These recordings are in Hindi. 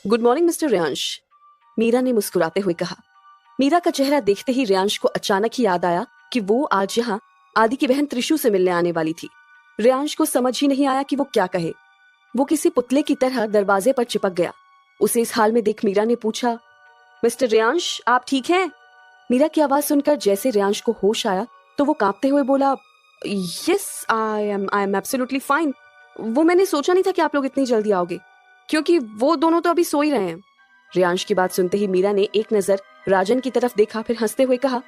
Good morning mister Reyansh, Meera ने मुस्कुराते हुए कहा। मीरा का चेहरा देखते ही रेयांश को अचानक ही याद आया कि वो आज यहाँ आदि की बहन त्रिशु से मिलने आने वाली थी। रेयांश को समझ ही नहीं आया कि वो क्या कहे। वो किसी पुतले की तरह दरवाजे पर चिपक गया। उसे इस हाल में देख मीरा ने पूछा, मिस्टर रेयांश आप ठीक हैं? मीरा की आवाज सुनकर जैसे रेयांश को होश आया तो वो कांपते हुए बोला, yes I am absolutely fine. वो मैंने सोचा नहीं था कि आप लोग इतनी जल्दी आओगे, क्योंकि वो दोनों तो अभी सो ही रहे हैं। रेयांश की बात सुनते ही मीरा ने एक नजर राजन की तरफ देखा, फिर हंसते हुए कहा,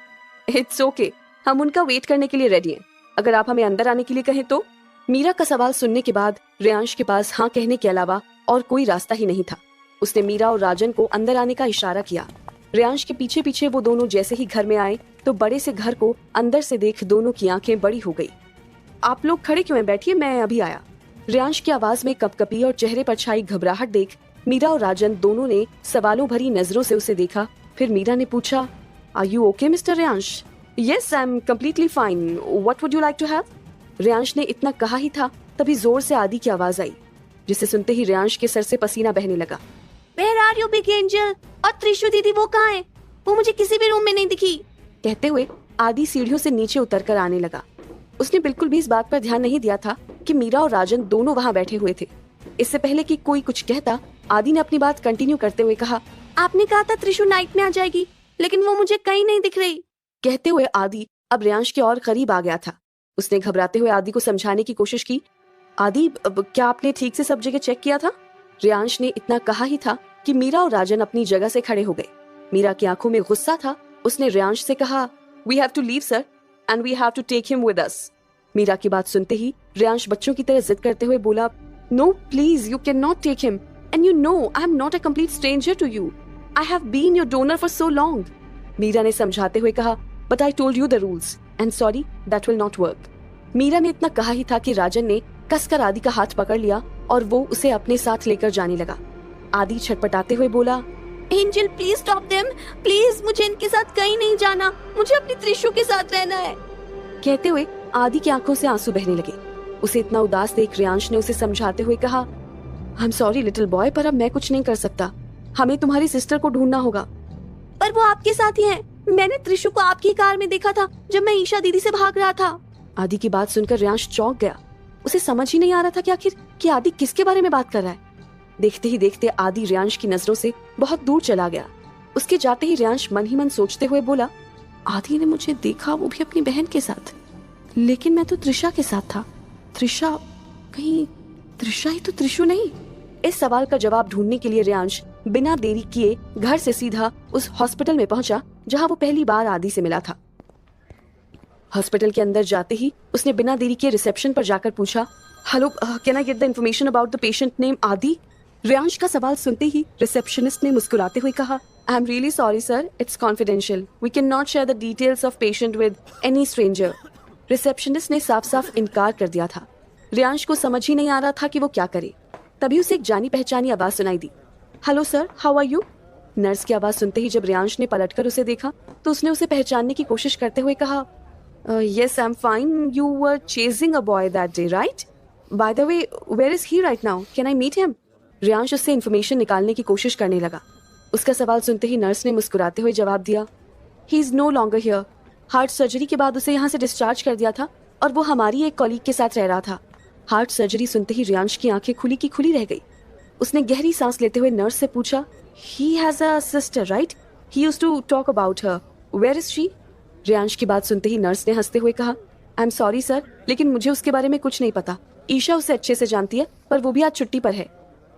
इट्स ओके, हम उनका वेट करने के लिए रेडी हैं। अगर आप हमें अंदर आने के लिए कहें तो। मीरा का सवाल सुनने के बाद रेयांश के पास हाँ कहने के अलावा और कोई रास्ता ही नहीं था। उसने मीरा और राजन को अंदर आने का इशारा किया। रेयांश के पीछे पीछे वो दोनों जैसे ही घर में आए तो बड़े से घर को अंदर से देख दोनों की आंखें बड़ी हो गई। आप लोग खड़े क्यों हैं? बैठिए, मैं अभी आया। रेयांश की आवाज में कपकपी और चेहरे पर छाई घबराहट देख मीरा और राजन दोनों ने सवालों भरी नजरों से उसे देखा। फिर मीरा ने पूछा, are you okay mister Reyansh? Yes I am completely fine, what would you like to have? Reyansh ने इतना कहा ही था तभी जोर से आदि की आवाज आई, जिसे सुनते ही रेयांश के सर से पसीना बहने लगा। Where are you, big angel? और त्रिशु दीदी वो कहाँ है? वो मुझे किसी भी रूम में नहीं दिखी। कहते हुए आदि सीढ़ियों से नीचे उतरकर आने लगा। उसने बिल्कुल भी इस बात पर ध्यान नहीं दिया था कि मीरा और राजन दोनों वहाँ बैठे हुए थे। इससे पहले कि कोई कुछ कहता, आदि ने अपनी बात कंटिन्यू करते हुए कहा, आपने कहा था त्रिशु नाइट में आ जाएगी, लेकिन वो मुझे कहीं नहीं दिख रही। कहते हुए आदि अब रेयांश के और करीब आ गया था। उसने घबराते हुए आदि को समझाने की कोशिश की, आदि क्या आपने ठीक से सब जगह चेक किया था? रेयांश ने इतना कहा ही था कि मीरा और राजन अपनी जगह से खड़े हो गए। मीरा की आंखों में गुस्सा था। उसने रेयांश से कहा, we have to leave sir and we have to take him with us. Meera की बात सुनते ही रेयांश बच्चों की तरह जिद करते हुए बोला, no please, you can not take him and you know I am not a complete stranger to you, I have been your donor for so long. Meera ने समझाते हुए कहा, but I told you the rules and sorry that will not work. Meera ने इतना कहा ही था कि राजन ने कसकर आदि का हाथ पकड़ लिया और वो उसे अपने साथ लेकर जाने लगा। आदि छटपटाते हुए बोला, angel please stop them, please मुझे इनके साथ कहीं नहीं जाना, मुझे अपनी त्रिशु के साथ रहना है। कहते हुए आदि की आंखों से आंसू बहने लगे। उसे इतना उदास देख रेयांश ने उसे समझाते हुए कहा, I am sorry little boy, पर अब मैं कुछ नहीं कर सकता, हमें तुम्हारी सिस्टर को ढूंढना होगा। पर वो आपके साथ ही है, मैंने त्रिशु को आपकी कार में देखा था जब मैं ईशा दीदी से भाग रहा था। आदि की बात सुनकर रेयांश चौंक गया। उसे समझ ही नहीं आ रहा था कि आखिर कि आदि किसके बारे में बात कर रहा है। देखते ही देखते आदि रेयांश की नजरों से बहुत दूर चला गया। उसके जाते ही रेयांश मन ही मन सोचते हुए बोला, आदि ने मुझे देखा, वो भी अपनी बहन के साथ, लेकिन मैं तो त्रिशा के साथ था। त्रिशा, कहीं त्रिशा ही तो त्रिशु नहीं? इस सवाल का जवाब ढूंढने के लिए रेयांश बिना देरी किए घर से सीधा उस हॉस्पिटल में पहुंचा जहां वो पहली बार आदि से मिला था। हॉस्पिटल के अंदर जाते ही उसने बिना देरी किए रिसेप्शन पर जाकर पूछा, hello, can I get the information about the patient name आदि? रेयांश का सवाल सुनते ही रिसेप्शनिस्ट ने मुस्कुराते हुए कहा, I am really sorry sir, it's confidential, we can not share the details of patient with any stranger. Receptionist ने साफ साफ इनकार कर दिया था। रेयांश को समझ ही नहीं आ रहा था कि वो क्या करे। तभी उसे एक जानी पहचानी आवाज सुनाई दी, hello sir, how are you? Nurse की आवाज सुनते ही जब रेयांश ने पलटकर उसे देखा तो उसने उसे पहचानने की कोशिश करते हुए कहा, yes, I'm fine. You were chasing a boy that day, right? By the way, where is he right now? Can I meet him? Reyansh उससे इन्फॉर्मेशन निकालने की कोशिश करने लगा। उसका सवाल सुनते ही नर्स ने मुस्कुराते हुए जवाब दिया, He is no longer here. Heart surgery के बाद उसे यहाँ से डिस्चार्ज कर दिया था और वो हमारी एक कॉलीग के साथ रह रहा था। हार्ट सर्जरी सुनते ही रेयांश की आंखें खुली की खुली रह गई। उसने गहरी सांस लेते हुए नर्स से पूछा, He has a sister, right? He used to talk about her. Where is she? Reyansh की बात सुनते ही नर्स ने हंसते हुए कहा, आई एम सॉरी सर, लेकिन मुझे उसके बारे में कुछ नहीं पता। ईशा उसे अच्छे से जानती है, पर वो भी आज छुट्टी पर है।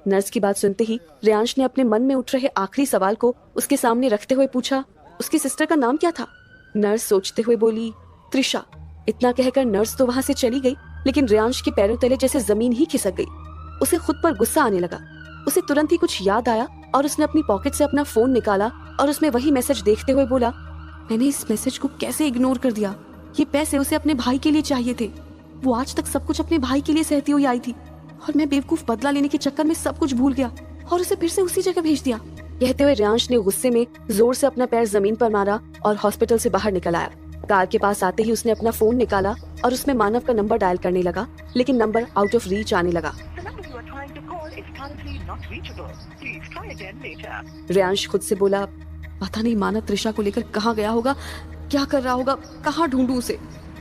नर्स की बात सुनते ही रेयांश ने अपने मन में उठ रहे आखिरी सवाल को उसके सामने रखते हुए पूछा, उसकी सिस्टर का नाम क्या था? नर्स सोचते हुए बोली, त्रिशा। इतना कहकर नर्स तो वहां से चली गई, लेकिन रेयांश के पैरों तले जैसे जमीन ही खिसक गई। उसे खुद पर गुस्सा आने लगा। उसे तुरंत ही कुछ याद आया और उसने अपनी पॉकेट से अपना फोन निकाला और उसमें वही मैसेज देखते हुए बोला, मैंने इस मैसेज को कैसे इग्नोर कर दिया? ये पैसे उसे अपने भाई के लिए चाहिए थे। वो आज तक सब कुछ अपने भाई के लिए सहती हुई आई थी और मैं बेवकूफ बदला लेने के चक्कर में सब कुछ भूल गया और उसे फिर से उसी जगह भेज दिया। कहते हुए रेयांश ने गुस्से में जोर से अपना पैर जमीन पर मारा और हॉस्पिटल से बाहर निकल आया। कार के पास आते ही उसने अपना फोन निकाला और उसमें मानव का नंबर डायल करने लगा, लेकिन नंबर आउट ऑफ रीच आने लगा। रियांश खुद से बोला, पता नहीं मानव त्रिशा को लेकर कहाँ गया होगा, क्या कर रहा होगा, कहाँ ढूंढूं उसे।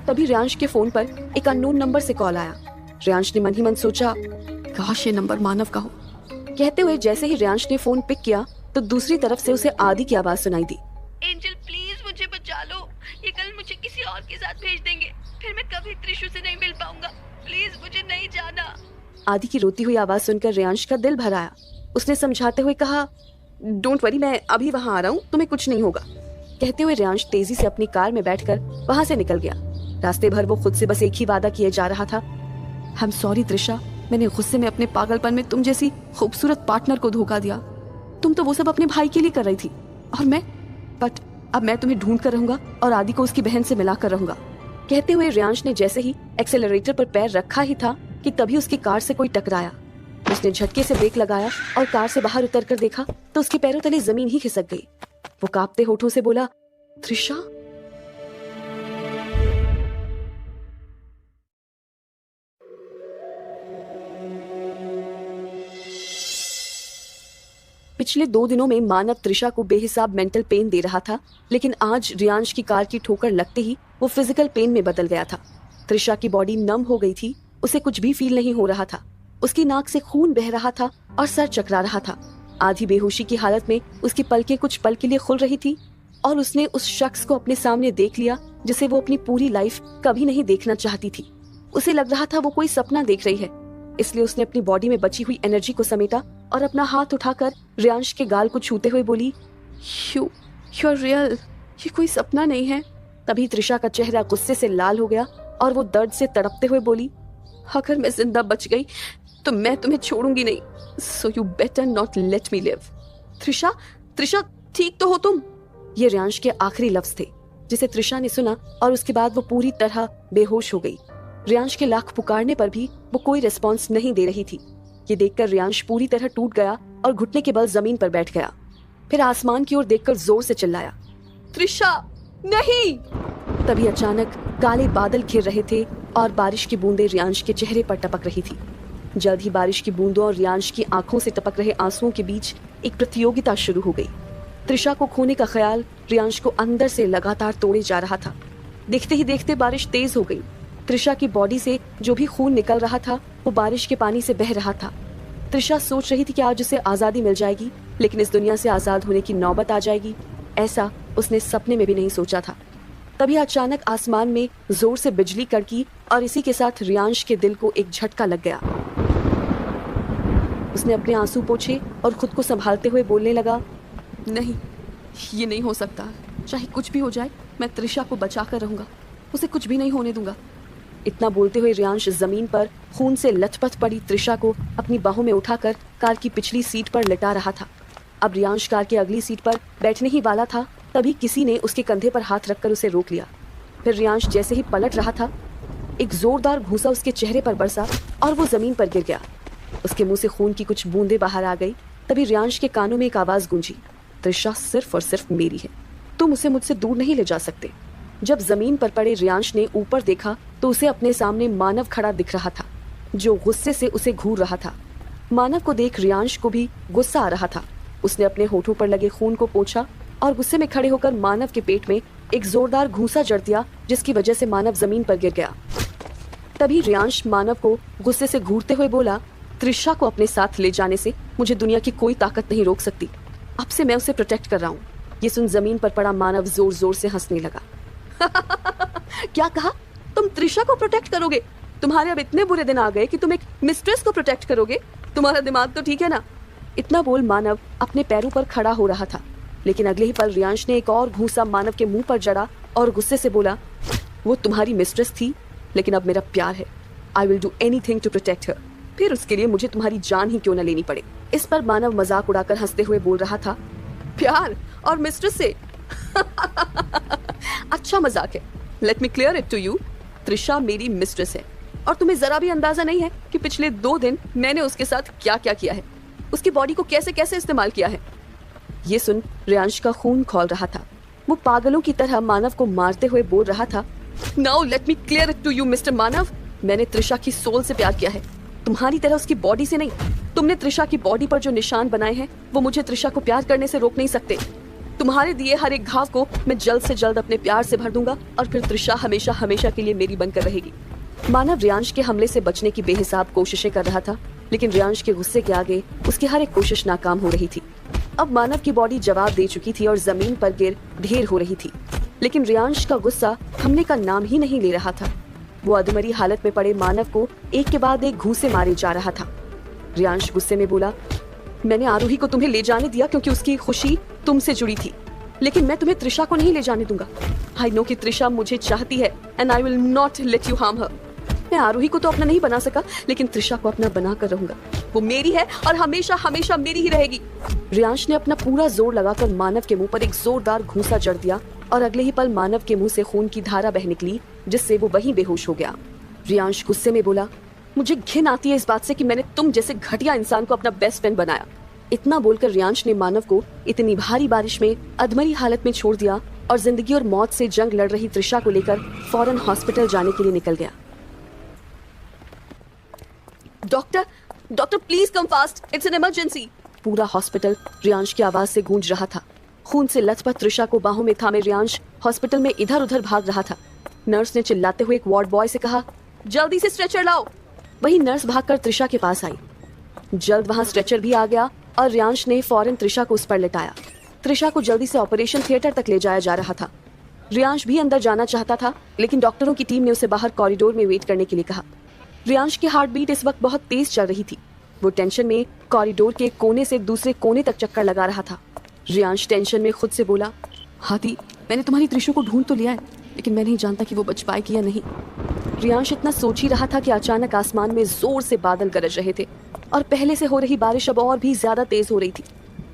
तभी रियांश के फोन पर एक अननोन नंबर से कॉल आया। रियांश ने मन ही मन सोचा, काश ये नंबर मानव का हो। कहते हुए जैसे ही रियांश ने फोन पिक किया तो दूसरी तरफ से उसे आदि की आवाज सुनाई दी। एंजल प्लीज मुझे बचा लो, ये कल मुझे किसी और के साथ भेज देंगे, फिर मैं कभी त्रिशु से नहीं मिल पाऊंगा, प्लीज मुझे नहीं जाना। आदि की रोती हुई आवाज सुनकर रियांश का दिल भर आया। उसने समझाते हुए कहा, डोंट वरी, मैं अभी वहाँ आ रहा हूँ, तुम्हें कुछ नहीं होगा। कहते हुए रियांश तेजी से अपनी कार में बैठकर वहाँ से निकल गया। रास्ते भर वो खुद से बस एक ही वादा किए जा रहा था, आई एम सॉरी त्रिशा, मैंने गुस्से में अपने पागलपन में तुम जैसी खूबसूरत पार्टनर को धोखा दिया। तुम तो वो सब अपने भाई के लिए कर रही थी और मैं, बट अब मैं तुम्हें ढूंढ कर रहूंगा और आदि को उसकी बहन से मिला कर रहूंगा। कहते हुए रियांश ने जैसे ही एक्सेलरेटर पर पैर रखा ही था कि तभी उसकी कार से कोई टकराया। उसने झटके से ब्रेक लगाया और कार से बाहर उतर कर देखा तो उसके पैरों तले जमीन ही खिसक गई। वो कांपते होठों से बोला, त्रिशा। पिछले 2 दिनों में मानव त्रिशा को बेहिसाब मेंटल पेन दे रहा था, लेकिन आज रियांश की कार की ठोकर लगते ही वो फिजिकल पेन में बदल गया था। त्रिशा की बॉडी नम हो गई थी, उसे कुछ भी फील नहीं हो रहा था। उसकी नाक से खून बह रहा था और सर चकरा रहा था। आधी बेहोशी की हालत में उसकी पलकें कुछ पल के लिए खुल रही थी और उसने उस शख्स को अपने सामने देख लिया जिसे वो अपनी पूरी लाइफ कभी नहीं देखना चाहती थी। उसे लग रहा था वो कोई सपना देख रही है, इसलिए उसने अपनी बॉडी में बची हुई एनर्जी को समेटा और अपना हाथ उठाकर रियांश के गाल को छूते हुए बोली, यू आर रियल, ये कोई सपना नहीं है। तभी त्रिशा का चेहरा गुस्से से लाल हो गया और वो दर्द से तड़पते हुए बोली, अगर मैं जिंदा बच गई तो मैं तुम्हें छोड़ूंगी नहीं, सो you better not let me live. Trisha, Trisha ठीक तो हो तुम? ये रियांश के आखिरी लफ्ज थे जिसे त्रिशा ने सुना और उसके बाद वो पूरी तरह बेहोश हो गई। रियांश के लाख पुकारने पर भी वो कोई रिस्पॉन्स नहीं दे रही थी। ये देखकर रियांश पूरी तरह टूट गया और घुटने के बल जमीन पर बैठ गया। फिर आसमान की ओर देखकर जोर से चिल्लाया, त्रिशा नहीं। तभी अचानक काले बादल घिर रहे थे और बारिश की बूंदें रियांश के चेहरे पर टपक रही थी। जल्द ही बारिश की बूंदों और रियांश की आंखों से टपक रहे आंसुओं के बीच एक प्रतियोगिता शुरू हो गई। त्रिशा को खोने का ख्याल रियांश को अंदर से लगातार तोड़े जा रहा था। देखते ही देखते बारिश तेज हो गई। त्रिशा की बॉडी से जो भी खून निकल रहा था वो बारिश के पानी से बह रहा था। त्रिशा सोच रही थी कि आज उसे आजादी मिल जाएगी, लेकिन इस दुनिया से आजाद होने की नौबत आ जाएगी, ऐसा उसने सपने में भी नहीं सोचा था। तभी अचानक आसमान में जोर से बिजली कड़की और इसी के साथ रियांश के दिल को एक झटका लग गया। उसने अपने आंसू पोंछे और खुद को संभालते हुए बोलने लगा, नहीं, ये नहीं हो सकता, चाहे कुछ भी हो जाए मैं त्रिशा को बचा कर रहूंगा, उसे कुछ भी नहीं होने दूंगा। इतना बोलते हुए रियांश जमीन पर खून से लथपथ पड़ी त्रिशा को अपनी बाहों में उठाकर कार की पिछली सीट पर लेटा रहा था। अब रियांश कार की अगली सीट पर बैठने ही वाला था, तभी किसी ने उसके कंधे पर हाथ रखकर उसे रोक लिया। फिर रियांश जैसे ही पलट रहा था, एक जोरदार घूंसा उसके चेहरे पर बरसा और वो जमीन पर गिर गया। उसके मुंह से खून की कुछ बूंदें बाहर आ गई। तभी रियांश के कानों में एक आवाज गूंजी, त्रिशा सिर्फ और सिर्फ मेरी है, तुम उसे मुझसे दूर नहीं ले जा सकते। जब जमीन पर पड़े रियांश ने ऊपर देखा तो उसे अपने सामने मानव खड़ा दिख रहा था, जो गुस्से से उसे घूर रहा था। मानव को देख रियांश को भी गुस्सा आ रहा था। उसने अपने होठों पर लगे खून को पोंछा और गुस्से में खड़े होकर मानव के पेट में एक जोरदार घूंसा जड़ दिया, जिसकी वजह से मानव जमीन पर गिर गया। तभी रियांश मानव को गुस्से से घूरते हुए बोला, त्रिशा को अपने साथ ले जाने से मुझे दुनिया की कोई ताकत नहीं रोक सकती, अब से मैं उसे प्रोटेक्ट कर रहा हूँ। ये सुन जमीन पर पड़ा मानव जोर जोर से हंसने लगा। क्या कहा? तुम त्रिशा को प्रोटेक्ट करोगे? तुम्हारे अब इतने बुरे दिन आ गए कि तुम एक मिस्ट्रेस को प्रोटेक्ट करोगे? तुम्हारा दिमाग तो ठीक है ना? इतना बोल मानव अपने पैरों पर खड़ा हो रहा था, लेकिन अगले ही पल रियांश ने एक और घूंसा मानव के मुंह पर जड़ा और गुस्से से बोला, वो तुम्हारी मिस्ट्रेस थी, लेकिन अब मेरा प्यार है। I will do anything to protect her, फिर उसके लिए मुझे तुम्हारी जान ही क्यों न लेनी पड़े। इस पर मानव मजाक उड़ाकर हंसते हुए बोल रहा था, प्यार और मिस्ट्रेस से? अच्छा मजाक है। Let me clear it to you, Trisha मेरी मिस्ट्रेस है और तुम्हें जरा भी अंदाजा नहीं है कि पिछले 2 दिन मैंने उसके साथ क्या क्या किया है, उसकी बॉडी को कैसे कैसे इस्तेमाल किया है। ये सुन रियांश का खून खौल रहा था। वो पागलों की तरह मानव को मारते हुए बोल रहा था, now let me clear it to you mister Manav, मैंने त्रिशा की सोल से प्यार किया है, तुम्हारी तरह उसकी बॉडी से नहीं। तुमने त्रिशा की बॉडी पर जो निशान बनाए हैं वो मुझे त्रिशा को प्यार करने से रोक नहीं सकते। तुम्हारे दिए हर एक घाव को मैं जल्द से जल्द अपने प्यार से भर दूंगा और फिर त्रिशा हमेशा हमेशा के लिए मेरी बनकर रहेगी। मानव रियांश के हमले से बचने की बेहिसाब कोशिशें कर रहा था, लेकिन रियांश के गुस्से के आगे उसकी हर एक कोशिश नाकाम हो रही थी। अब मानव की बॉडी जवाब दे चुकी थी और जमीन पर गिर ढेर हो रही थी, लेकिन रियांश का गुस्सा थमने का नाम ही नहीं ले रहा था। वो अधमरी हालत में पड़े मानव को एक के बाद एक घूंसे मारे जा रहा था। रियांश गुस्से में बोला, मैंने आरोही को तुम्हें ले जाने दिया क्योंकि उसकी खुशी तुमसे जुड़ी थी, लेकिन मैं तुम्हें त्रिशा को नहीं ले जाने दूंगा। आई नो कि त्रिशा मुझे चाहती है and I will not let you harm her. मैं आरोही को तो अपना नहीं बना सका, लेकिन त्रिशा को अपना बना कर रहूंगा। वो मेरी है और हमेशा हमेशा मेरी ही रहेगी। रियांश ने अपना पूरा जोर लगाकर मानव के मुंह पर एक जोरदार घूंसा जड़ दिया और अगले ही पल मानव के मुंह से खून की धारा बह निकली, जिससे वो वहीं बेहोश हो गया। रियांश गुस्से में बोला, मुझे घिन आती है इस बात से कि मैंने तुम जैसे घटिया इंसान को अपना बेस्ट फ्रेंड बनाया। इतना बोलकर रियांश ने मानव को इतनी भारी बारिश में अधमरी हालत में छोड़ दिया और जिंदगी और मौत से जंग लड़ रही त्रिशा को लेकर फौरन हॉस्पिटल जाने के लिए निकल गया। Doctor, doctor please come fast, it's an emergency. पूरा हॉस्पिटल रियांश की आवाज से गूंज रहा था। खून से लथपथ त्रिशा को बाहों में थामे रियांश हॉस्पिटल में इधर उधर भाग रहा था। नर्स ने चिल्लाते हुए एक वार्ड बॉय से कहा, जल्दी से स्ट्रेचर लाओ। वही नर्स भागकर त्रिशा के पास आई। जल्द वहां स्ट्रेचर भी आ गया और रियांश ने फौरन त्रिशा को उस पर लेटाया। त्रिशा को जल्दी से ऑपरेशन थिएटर तक ले जाया जा रहा था। रियांश भी अंदर जाना चाहता था, लेकिन डॉक्टरों की टीम ने उसे बाहर कॉरिडोर में वेट करने के लिए कहा। रियांश की हार्ट बीट इस वक्त बहुत तेज चल रही थी। वो टेंशन में कॉरिडोर के कोने से दूसरे कोने तक चक्कर लगा रहा था। रियांश टेंशन में खुद से बोला, हाथी, मैंने तुम्हारी त्रिशु को ढूंढ तो लिया है, लेकिन मैं नहीं जानता कि वो बच पाएगी या नहीं। रियांश इतना सोच ही रहा था कि अचानक आसमान में जोर से बादल गरज रहे थे और पहले से हो रही बारिश अब और भी ज्यादा तेज हो रही थी।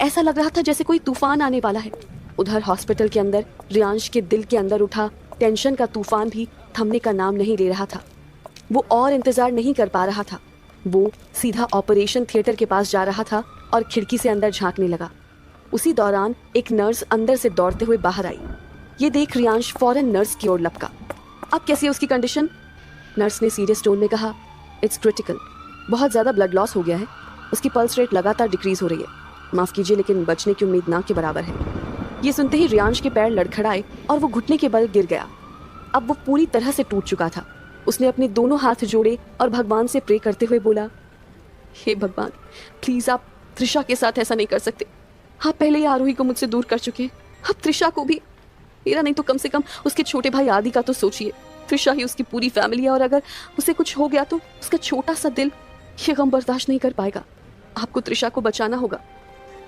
ऐसा लग रहा था जैसे कोई तूफान आने वाला है। उधर हॉस्पिटल के अंदर रियांश के दिल के अंदर उठा टेंशन का तूफान भी थमने का नाम नहीं ले रहा था। वो और इंतजार नहीं कर पा रहा था। वो सीधा ऑपरेशन थिएटर के पास जा रहा था और खिड़की से अंदर झांकने लगा। उसी दौरान एक नर्स अंदर से दौड़ते हुए बाहर आई। ये देख रियांश फौरन नर्स की ओर लपका। अब कैसी है उसकी कंडीशन? नर्स ने सीरियस टोन में कहा, इट्स क्रिटिकल, बहुत ज्यादा ब्लड लॉस हो गया है। उसकी पल्स रेट लगातार डिक्रीज हो रही है। माफ कीजिए, लेकिन बचने की उम्मीद ना के बराबर है। ये सुनते ही रियांश के पैर लड़खड़ाए और वो घुटने के बल गिर गया। अब वो पूरी तरह से टूट चुका था। उसने अपने दोनों हाथ जोड़े और भगवान से प्रे करते हुए बोला, हे भगवान, प्लीज आप त्रिशा के साथ ऐसा नहीं कर सकते। आप पहले ही आरोही को मुझसे दूर कर चुके हैं, अब त्रिशा को भी। मेरा नहीं तो कम से कम उसके छोटे भाई आदि का तो सोचिए। त्रिशा ही उसकी पूरी फैमिली है और अगर उसे कुछ हो गया तो उसका छोटा सा दिल ये गम बर्दाश्त नहीं कर पाएगा। आपको त्रिशा को बचाना होगा,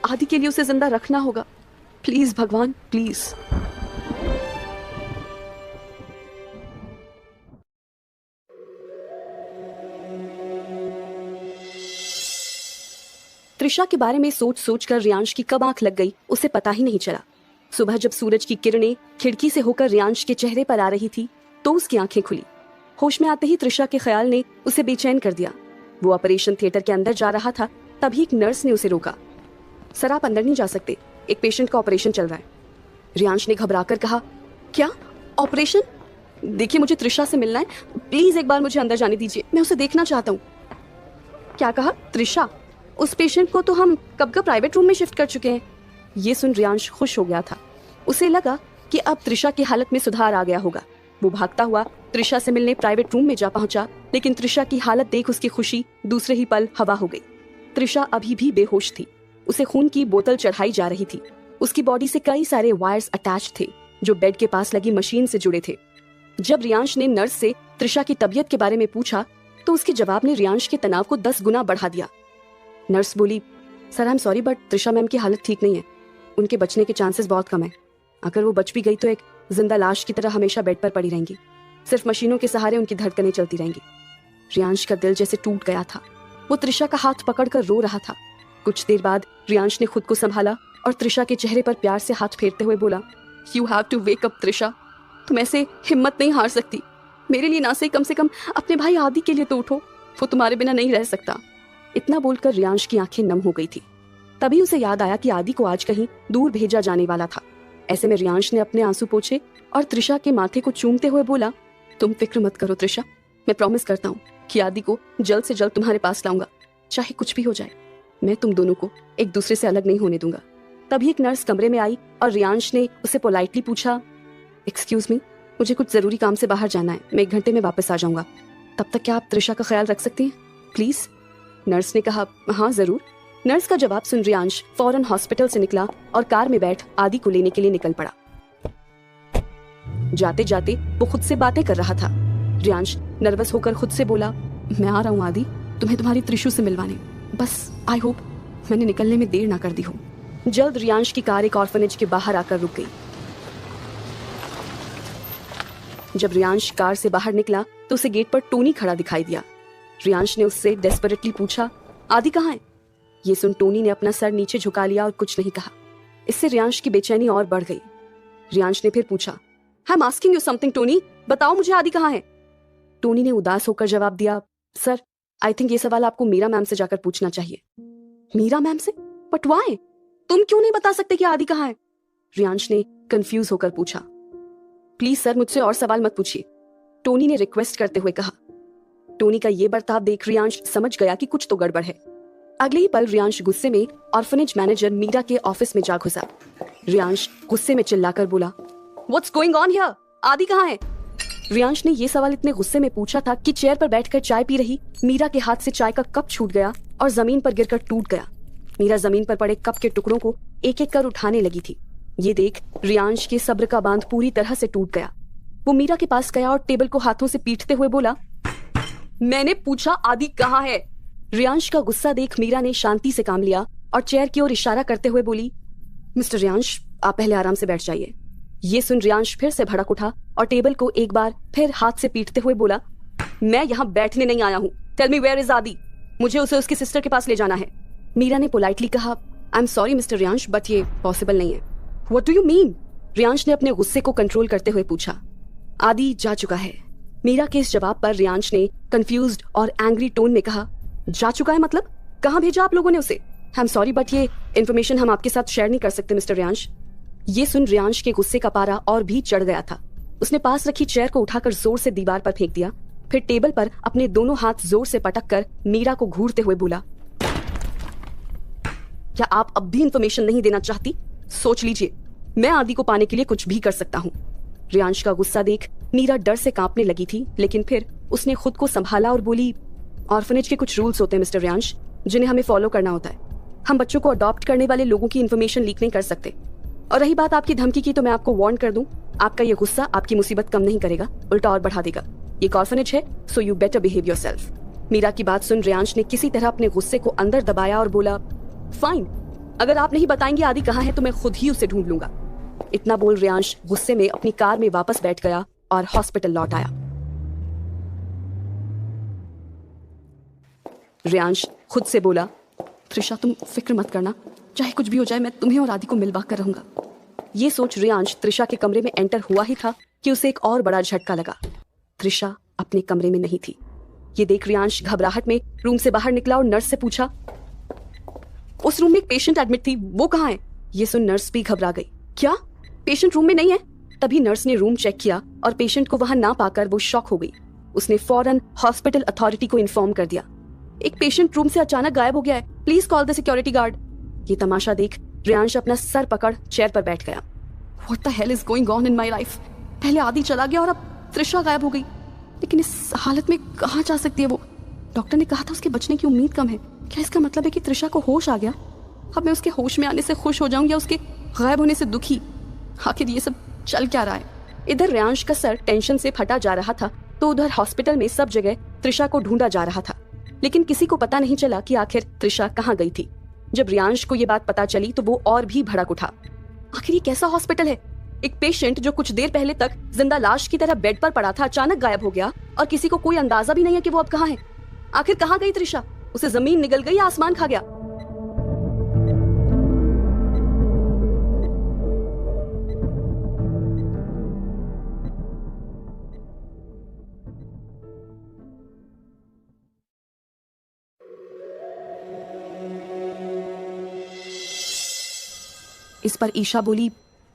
आदि के लिए उसे जिंदा रखना होगा। प्लीज भगवान, प्लीज। त्रिशा के बारे में सोच सोच कर रियांश की कब आंख लग गई उसे पता ही नहीं चला। सुबह जब सूरज की किरणें खिड़की से होकर रियांश के चेहरे पर आ रही थी तो उसकी आंखें खुली। होश में आते ही त्रिशा के ख्याल ने उसे बेचैन कर दिया। वो ऑपरेशन थिएटर के अंदर जा रहा था, तभी एक नर्स ने उसे रोका। सर, आप अंदर नहीं जा सकते, एक पेशेंट का ऑपरेशन चल रहा है। रियांश ने घबराकर कहा, क्या ऑपरेशन? देखिए, मुझे त्रिशा से मिलना है, प्लीज एक बार मुझे अंदर जाने दीजिए, मैं उसे देखना चाहता हूँ। क्या कहा? त्रिशा? उस पेशेंट को तो हम कब का प्राइवेट रूम में शिफ्ट कर चुके हैं। ये सुन रियांश खुश हो गया था। उसे लगा कि अब त्रिशा की हालत में सुधार आ गया होगा। वो भागता हुआ त्रिशा से मिलने प्राइवेट रूम में जा पहुंचा, लेकिन त्रिशा की हालत देख उसकी खुशी दूसरे ही पल हवा हो गई। त्रिशा अभी भी बेहोश थी। उसे खून की बोतल चढ़ाई जा रही थी। उसकी बॉडी से कई सारे वायर्स अटैच थे जो बेड के पास लगी मशीन से जुड़े थे। जब रियांश ने नर्स से त्रिशा की तबीयत के बारे में पूछा तो उसके जवाब ने रियांश के तनाव को 10 गुना बढ़ा दिया। नर्स बोली, sir I am sorry but Trisha ma'am की हालत ठीक नहीं है, उनके बचने के चांसेस बहुत कम है। अगर वो बच भी गई तो एक जिंदा लाश की तरह हमेशा बेड पर पड़ी रहेंगी। सिर्फ मशीनों के सहारे उनकी धड़कनें चलती रहेंगी। रियांश का दिल जैसे टूट गया था। वो त्रिशा का हाथ पकड़कर रो रहा था। कुछ देर बाद रियांश ने खुद को संभाला और त्रिशा के चेहरे पर प्यार से हाथ फेरते हुए बोला, you have to wake up Trisha, तुम ऐसे हिम्मत नहीं हार सकती। मेरे लिए ना सही, कम से कम अपने भाई आदि के लिए तो उठो, वो तुम्हारे बिना नहीं रह सकता। इतना बोलकर रियांश की आंखें नम हो गई थी। तभी उसे याद आया कि आदि को आज कहीं दूर भेजा जाने वाला था। ऐसे में रियांश ने अपने आंसू पोंछे और त्रिशा के माथे को चूमते हुए बोला, तुम फिक्र मत करो त्रिशा, मैं प्रॉमिस करता हूँ कि आदि को जल्द से जल्द तुम्हारे पास लाऊंगा, चाहे कुछ भी हो जाए। मैं तुम दोनों को एक दूसरे से अलग नहीं होने दूंगा। तभी एक नर्स कमरे में आई और रियांश ने उसे पोलाइटली पूछा, एक्सक्यूज मी, मुझे कुछ जरूरी काम से बाहर जाना है, मैं 1 घंटे में वापस आ जाऊंगा। तब तक क्या आप त्रिशा का ख्याल रख सकती हैं प्लीज? नर्स ने कहा, हाँ जरूर। नर्स का जवाब सुन रियांश फौरन हॉस्पिटल से निकला और कार में बैठ आदि को लेने के लिए निकल पड़ा। जाते जाते वो खुद से बातें कर रहा था। रियांश नर्वस होकर खुद से बोला, मैं आ रहा हूँ आदि, तुम्हें तुम्हारी त्रिशु से मिलवाने। बस आई होप मैंने निकलने में देर ना कर दी हो। जल्द रियांश की कार एक ऑर्फनेज के बाहर आकर रुक गई। जब रियांश कार से बाहर निकला तो उसे गेट पर टोनी खड़ा दिखाई दिया। रियांश ने उससे डेस्परेटली पूछा, आदि कहाँ है? ये सुन टोनी ने अपना सर नीचे झुका लिया और कुछ नहीं कहा। इससे रियांश की बेचैनी और बढ़ गई। रियांश ने फिर पूछा, I am asking you something Tony, बताओ मुझे आदि कहाँ है? टोनी ने उदास होकर जवाब दिया, सर आई थिंक ये सवाल आपको मीरा मैम से जाकर पूछना चाहिए। मीरा मैम से? But why? तुम क्यों नहीं बता सकते कि आदि कहाँ है? रियांश ने कंफ्यूज होकर पूछा। प्लीज सर मुझसे और सवाल मत पूछिए, टोनी ने रिक्वेस्ट करते हुए कहा। टोनी का ये बर्ताव देख रियांश समझ गया कि कुछ तो गड़बड़ है। अगले ही पल रियांश गुस्से में ऑर्फनेज मैनेजर मीरा के ऑफिस में जा घुसा। रियांश गुस्से में चिल्लाकर बोला, व्हाट्स गोइंग ऑन हियर? आदि कहाँ है? रियांश ने ये सवाल इतने गुस्से में पूछा था कि चेयर पर बैठकर चाय पी रही मीरा के हाथ से चाय का कप छूट गया और जमीन पर गिरकर टूट गया। मीरा जमीन पर पड़े कप के टुकड़ों को एक एक कर उठाने लगी थी। ये देख रियांश के सब्र का बांध पूरी तरह से टूट गया। वो मीरा के पास गया और टेबल को हाथों से पीटते हुए बोला, मैंने पूछा आदि कहाँ है? रियांश का गुस्सा देख मीरा ने शांति से काम लिया और चेयर की ओर इशारा करते हुए बोली, मिस्टर रियांश आप पहले आराम से बैठ जाइए। ये सुन रियांश फिर से भड़क उठा और टेबल को एक बार फिर हाथ से पीटते हुए बोला, मैं यहाँ बैठने नहीं आया हूँ, टेल मी वेयर इज आदि, मुझे उसे उसकी सिस्टर के पास ले जाना है। मीरा ने पोलाइटली कहा, I am sorry mister Riyansh but ये पॉसिबल नहीं है। What do you mean? Riyansh ने अपने गुस्से को कंट्रोल करते हुए पूछा। आदि जा चुका है। मीरा के इस जवाब पर रियांश ने कंफ्यूज्ड और एंग्री टोन में कहा, जा चुका है मतलब? कहाँ भेजा आप लोगों ने उसे? आई एम सॉरी बट ये इन्फॉर्मेशन हम आपके साथ शेयर नहीं कर सकते मिस्टर रियांश। ये सुन रियांश के गुस्से का पारा और भी चढ़ गया था। उसने पास रखी चेयर को उठाकर जोर से दीवार पर फेंक दिया, फिर टेबल पर अपने दोनों हाथ जोर से पटक कर मीरा को घूरते हुए बोला, क्या आप अब भी इन्फॉर्मेशन नहीं देना चाहती? सोच लीजिए, मैं आदि को पाने के लिए कुछ भी कर सकता हूँ। रियांश का गुस्सा देख मीरा डर से कांपने लगी थी, लेकिन फिर उसने खुद को संभाला और बोली, ऑर्फनेज के कुछ रूल्स होते हैं मिस्टर रियांश, जिन्हें हमें फॉलो करना होता है। हम बच्चों को अडॉप्ट करने वाले लोगों की इन्फॉर्मेशन लीक नहीं कर सकते। और रही बात आपकी धमकी की, तो मैं आपको वार्न कर दूं, आपका ये गुस्सा आपकी मुसीबत कम नहीं करेगा, उल्टा और बढ़ा देगा। ये एक ऑर्फनेज है, so you better behave yourself. Meera की बात सुन रियांश ने किसी तरह अपने गुस्से को अंदर दबाया और बोला, फाइन, अगर आप नहीं बताएंगे आदि कहाँ है तो मैं खुद ही उसे ढूंढ लूंगा। इतना बोल रियांश गुस्से में अपनी कार में वापस बैठ गया और हॉस्पिटल लौट आया। रियांश खुद से बोला, त्रिशा तुम फिक्र मत करना, चाहे कुछ भी हो जाए मैं तुम्हें और आदि को मिलवा कर रहूंगा। ये सोच रियांश त्रिशा के कमरे में एंटर हुआ ही था कि उसे एक और बड़ा झटका लगा। त्रिशा अपने कमरे में नहीं थी। ये देख रियांश घबराहट में रूम से बाहर निकला और नर्स से पूछा, उस रूम में एक पेशेंट एडमिट थी, वो कहाँ है? ये सुन नर्स भी घबरा गई। क्या पेशेंट रूम में नहीं है? तभी नर्स ने रूम चेक किया और पेशेंट को वहां ना पाकर वो शॉक हो गई। उसने फौरन हॉस्पिटल अथॉरिटी को इन्फॉर्म कर दिया, एक पेशेंट रूम से अचानक गायब हो गया है, please call the security guard. ये तमाशा देख रियांश अपना सर पकड़ चेयर पर बैठ गया। What the hell is going on in my life? पहले आदि चला गया और अब त्रिशा गायब हो गई, लेकिन इस हालत में कहाँ जा सकती है वो? डॉक्टर ने कहा था उसके बचने की उम्मीद कम है। क्या इसका मतलब है कि त्रिशा को होश आ गया? अब मैं उसके होश में आने से खुश हो जाऊं या उसके गायब होने से दुखी? आखिर ये सब चल क्या रहा है? इधर रियांश का सर टेंशन से फटा जा रहा था, तो उधर हॉस्पिटल में सब जगह त्रिशा को ढूंढा जा रहा था, लेकिन किसी को पता नहीं चला कि आखिर त्रिशा कहाँ गई थी। जब रियांश को ये बात पता चली तो वो और भी भड़क उठा। आखिर ये कैसा हॉस्पिटल है? एक पेशेंट जो कुछ देर पहले तक जिंदा लाश की तरह बेड पर पड़ा था अचानक गायब हो गया और किसी को कोई अंदाजा भी नहीं है कि वो अब कहाँ है। आखिर कहाँ गई त्रिशा? उसे जमीन निगल गई या आसमान खा गया? इस पर ईशा बोली,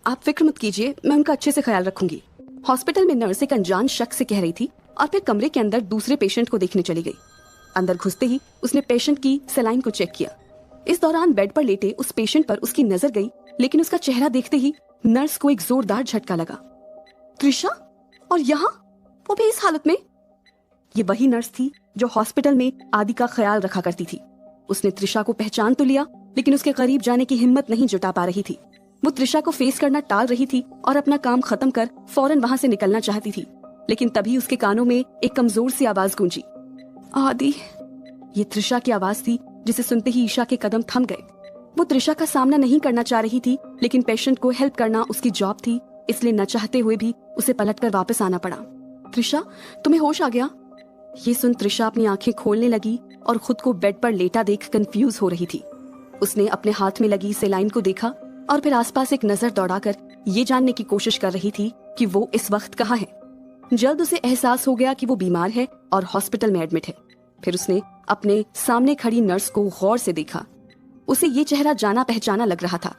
आप फिक्र मत कीजिए, मैं उनका अच्छे से ख्याल रखूंगी। हॉस्पिटल में नर्स एक अनजान शख्स से कह रही थी और फिर कमरे के अंदर दूसरे पेशेंट को देखने चली गई। अंदर घुसते ही उसने पेशेंट की सलाइन को चेक किया। इस दौरान बेड पर लेटे उस पेशेंट पर उसकी नजर गई, लेकिन उसका चेहरा देखते ही नर्स को एक जोरदार झटका लगा। त्रिशा, और यहाँ वो भी इस हालत में? ये वही नर्स थी जो हॉस्पिटल में आदि का ख्याल रखा करती थी। उसने त्रिशा को पहचान तो लिया, लेकिन उसके करीब जाने की हिम्मत नहीं जुटा पा रही थी। वो त्रिशा को फेस करना टाल रही थी और अपना काम खत्म कर फौरन वहां से निकलना चाहती थी, लेकिन तभी उसके कानों में एक कमजोर सी आवाज गूंजी, आदि। ये त्रिशा की आवाज थी, जिसे सुनते ही ईशा के कदम थम गए। वो त्रिशा का सामना नहीं करना चाह रही थी, लेकिन पेशेंट को हेल्प करना उसकी जॉब थी, इसलिए न चाहते हुए भी उसे पलटकर वापस आना पड़ा। त्रिशा, तुम्हें होश आ गया? ये सुन त्रिशा अपनी आंखें खोलने लगी और खुद को बेड पर लेटा देख कंफ्यूज हो रही थी। उसने अपने हाथ में लगी सेलाइन को देखा और फिर आसपास एक नजर दौड़ाकर ये जानने की कोशिश कर रही थी कि वो इस वक्त कहाँ है। जल्द उसे एहसास हो गया कि वो बीमार है और हॉस्पिटल में एडमिट है। फिर उसने अपने सामने खड़ी नर्स को गौर से देखा। उसे ये चेहरा जाना पहचाना लग रहा था।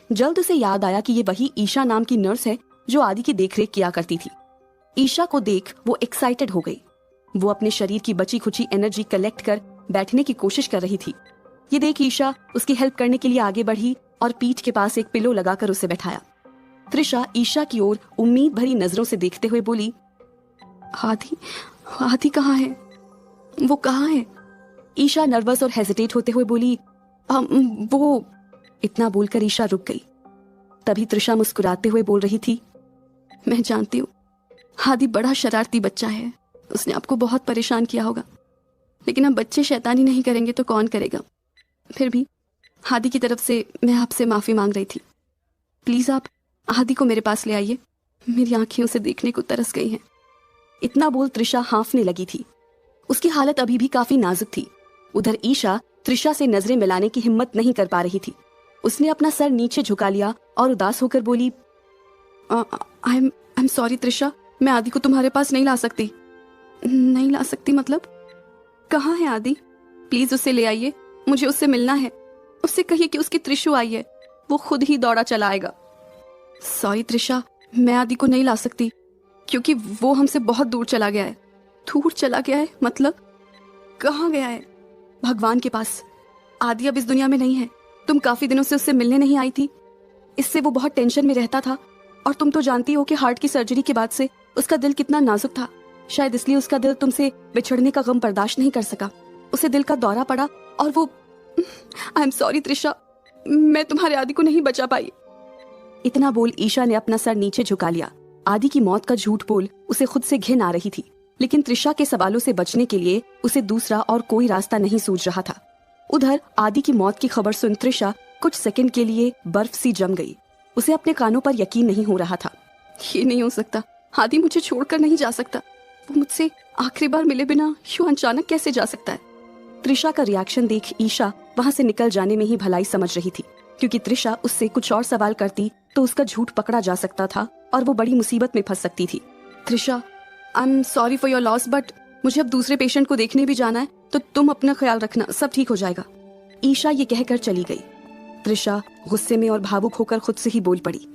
जल्द उसे याद आया कि ये वही ईशा नाम की नर्स है जो आदि की देखरेख किया करती थी। ईशा को देख वो एक्साइटेड हो गई। वो अपने शरीर की बची खुची एनर्जी कलेक्ट कर बैठने की कोशिश कर रही थी। ये देख ईशा उसकी हेल्प करने के लिए आगे बढ़ी और पीठ के पास एक पिलो लगाकर उसे बैठाया। त्रिशा ईशा की ओर उम्मीद भरी नजरों से देखते हुए बोली, आदि, आदि कहाँ है? वो कहाँ है? ईशा नर्वस और हेजिटेट होते हुए बोली, वो। इतना बोलकर ईशा रुक गई। तभी त्रिशा मुस्कुराते हुए बोल रही थी, मैं जानती हूँ आदि बड़ा शरारती बच्चा है, उसने आपको बहुत परेशान किया होगा, लेकिन अब बच्चे शैतानी नहीं करेंगे तो कौन करेगा। फिर भी आदि की तरफ से मैं आपसे माफी मांग रही थी। प्लीज आप आदि को मेरे पास ले आइए, मेरी आंखें उसे देखने को तरस गई हैं। इतना बोल त्रिशा हांफने लगी थी। उसकी हालत अभी भी काफी नाजुक थी। उधर ईशा त्रिशा से नजरें मिलाने की हिम्मत नहीं कर पा रही थी। उसने अपना सर नीचे झुका लिया और उदास होकर बोली, आई एम सॉरी त्रिशा, मैं आदि को तुम्हारे पास नहीं ला सकती। नहीं ला सकती मतलब? कहाँ है आदि? प्लीज उसे ले आइए, मुझे उससे मिलना है। उससे कहिए कि उसकी त्रिशु आई है, वो खुद ही दौड़ा चला आएगा। सॉरी त्रिशा, मैं आदि को नहीं ला सकती क्योंकि वो हमसे बहुत दूर चला गया है। दूर चला गया है मतलब? कहाँ गया है? भगवान के पास। आदि अब इस दुनिया में नहीं है। तुम काफी दिनों से उससे मिलने नहीं आई थी, इससे वो बहुत टेंशन में रहता था। और तुम तो जानती हो कि हार्ट की सर्जरी के बाद से उसका दिल कितना नाजुक था। शायद इसलिए उसका दिल तुमसे बिछड़ने का गम बर्दाश्त नहीं कर सका। उसे दिल का दौरा पड़ा और वो। आई एम सॉरी त्रिशा, मैं तुम्हारे आदि को नहीं बचा पाई। इतना बोल ईशा ने अपना सर नीचे झुका लिया। आदि की मौत का झूठ बोल उसे खुद से घिन आ रही थी, लेकिन त्रिशा के सवालों से बचने के लिए उसे दूसरा और कोई रास्ता नहीं सूझ रहा था। उधर आदि की मौत की खबर सुन त्रिशा कुछ सेकंड के लिए बर्फ सी जम गई। उसे अपने कानों पर यकीन नहीं हो रहा था। ये नहीं हो सकता, आदि मुझे छोड़कर नहीं जा सकता। वो मुझसे आखिरी बार मिले बिना यूं अचानक कैसे जा सकता है? त्रिशा का रिएक्शन देख ईशा वहां से निकल जाने में ही भलाई समझ रही थी, क्योंकि त्रिशा उससे कुछ और सवाल करती तो उसका झूठ पकड़ा जा सकता था और वो बड़ी मुसीबत में फंस सकती थी। त्रिशा, आई am sorry for your loss, but मुझे अब दूसरे पेशेंट को देखने भी जाना है, तो तुम अपना ख्याल रखना, सब ठीक हो जाएगा। ईशा ये कहकर चली गई। त्रिशा गुस्से में और भावुक होकर खुद से ही बोल पड़ी,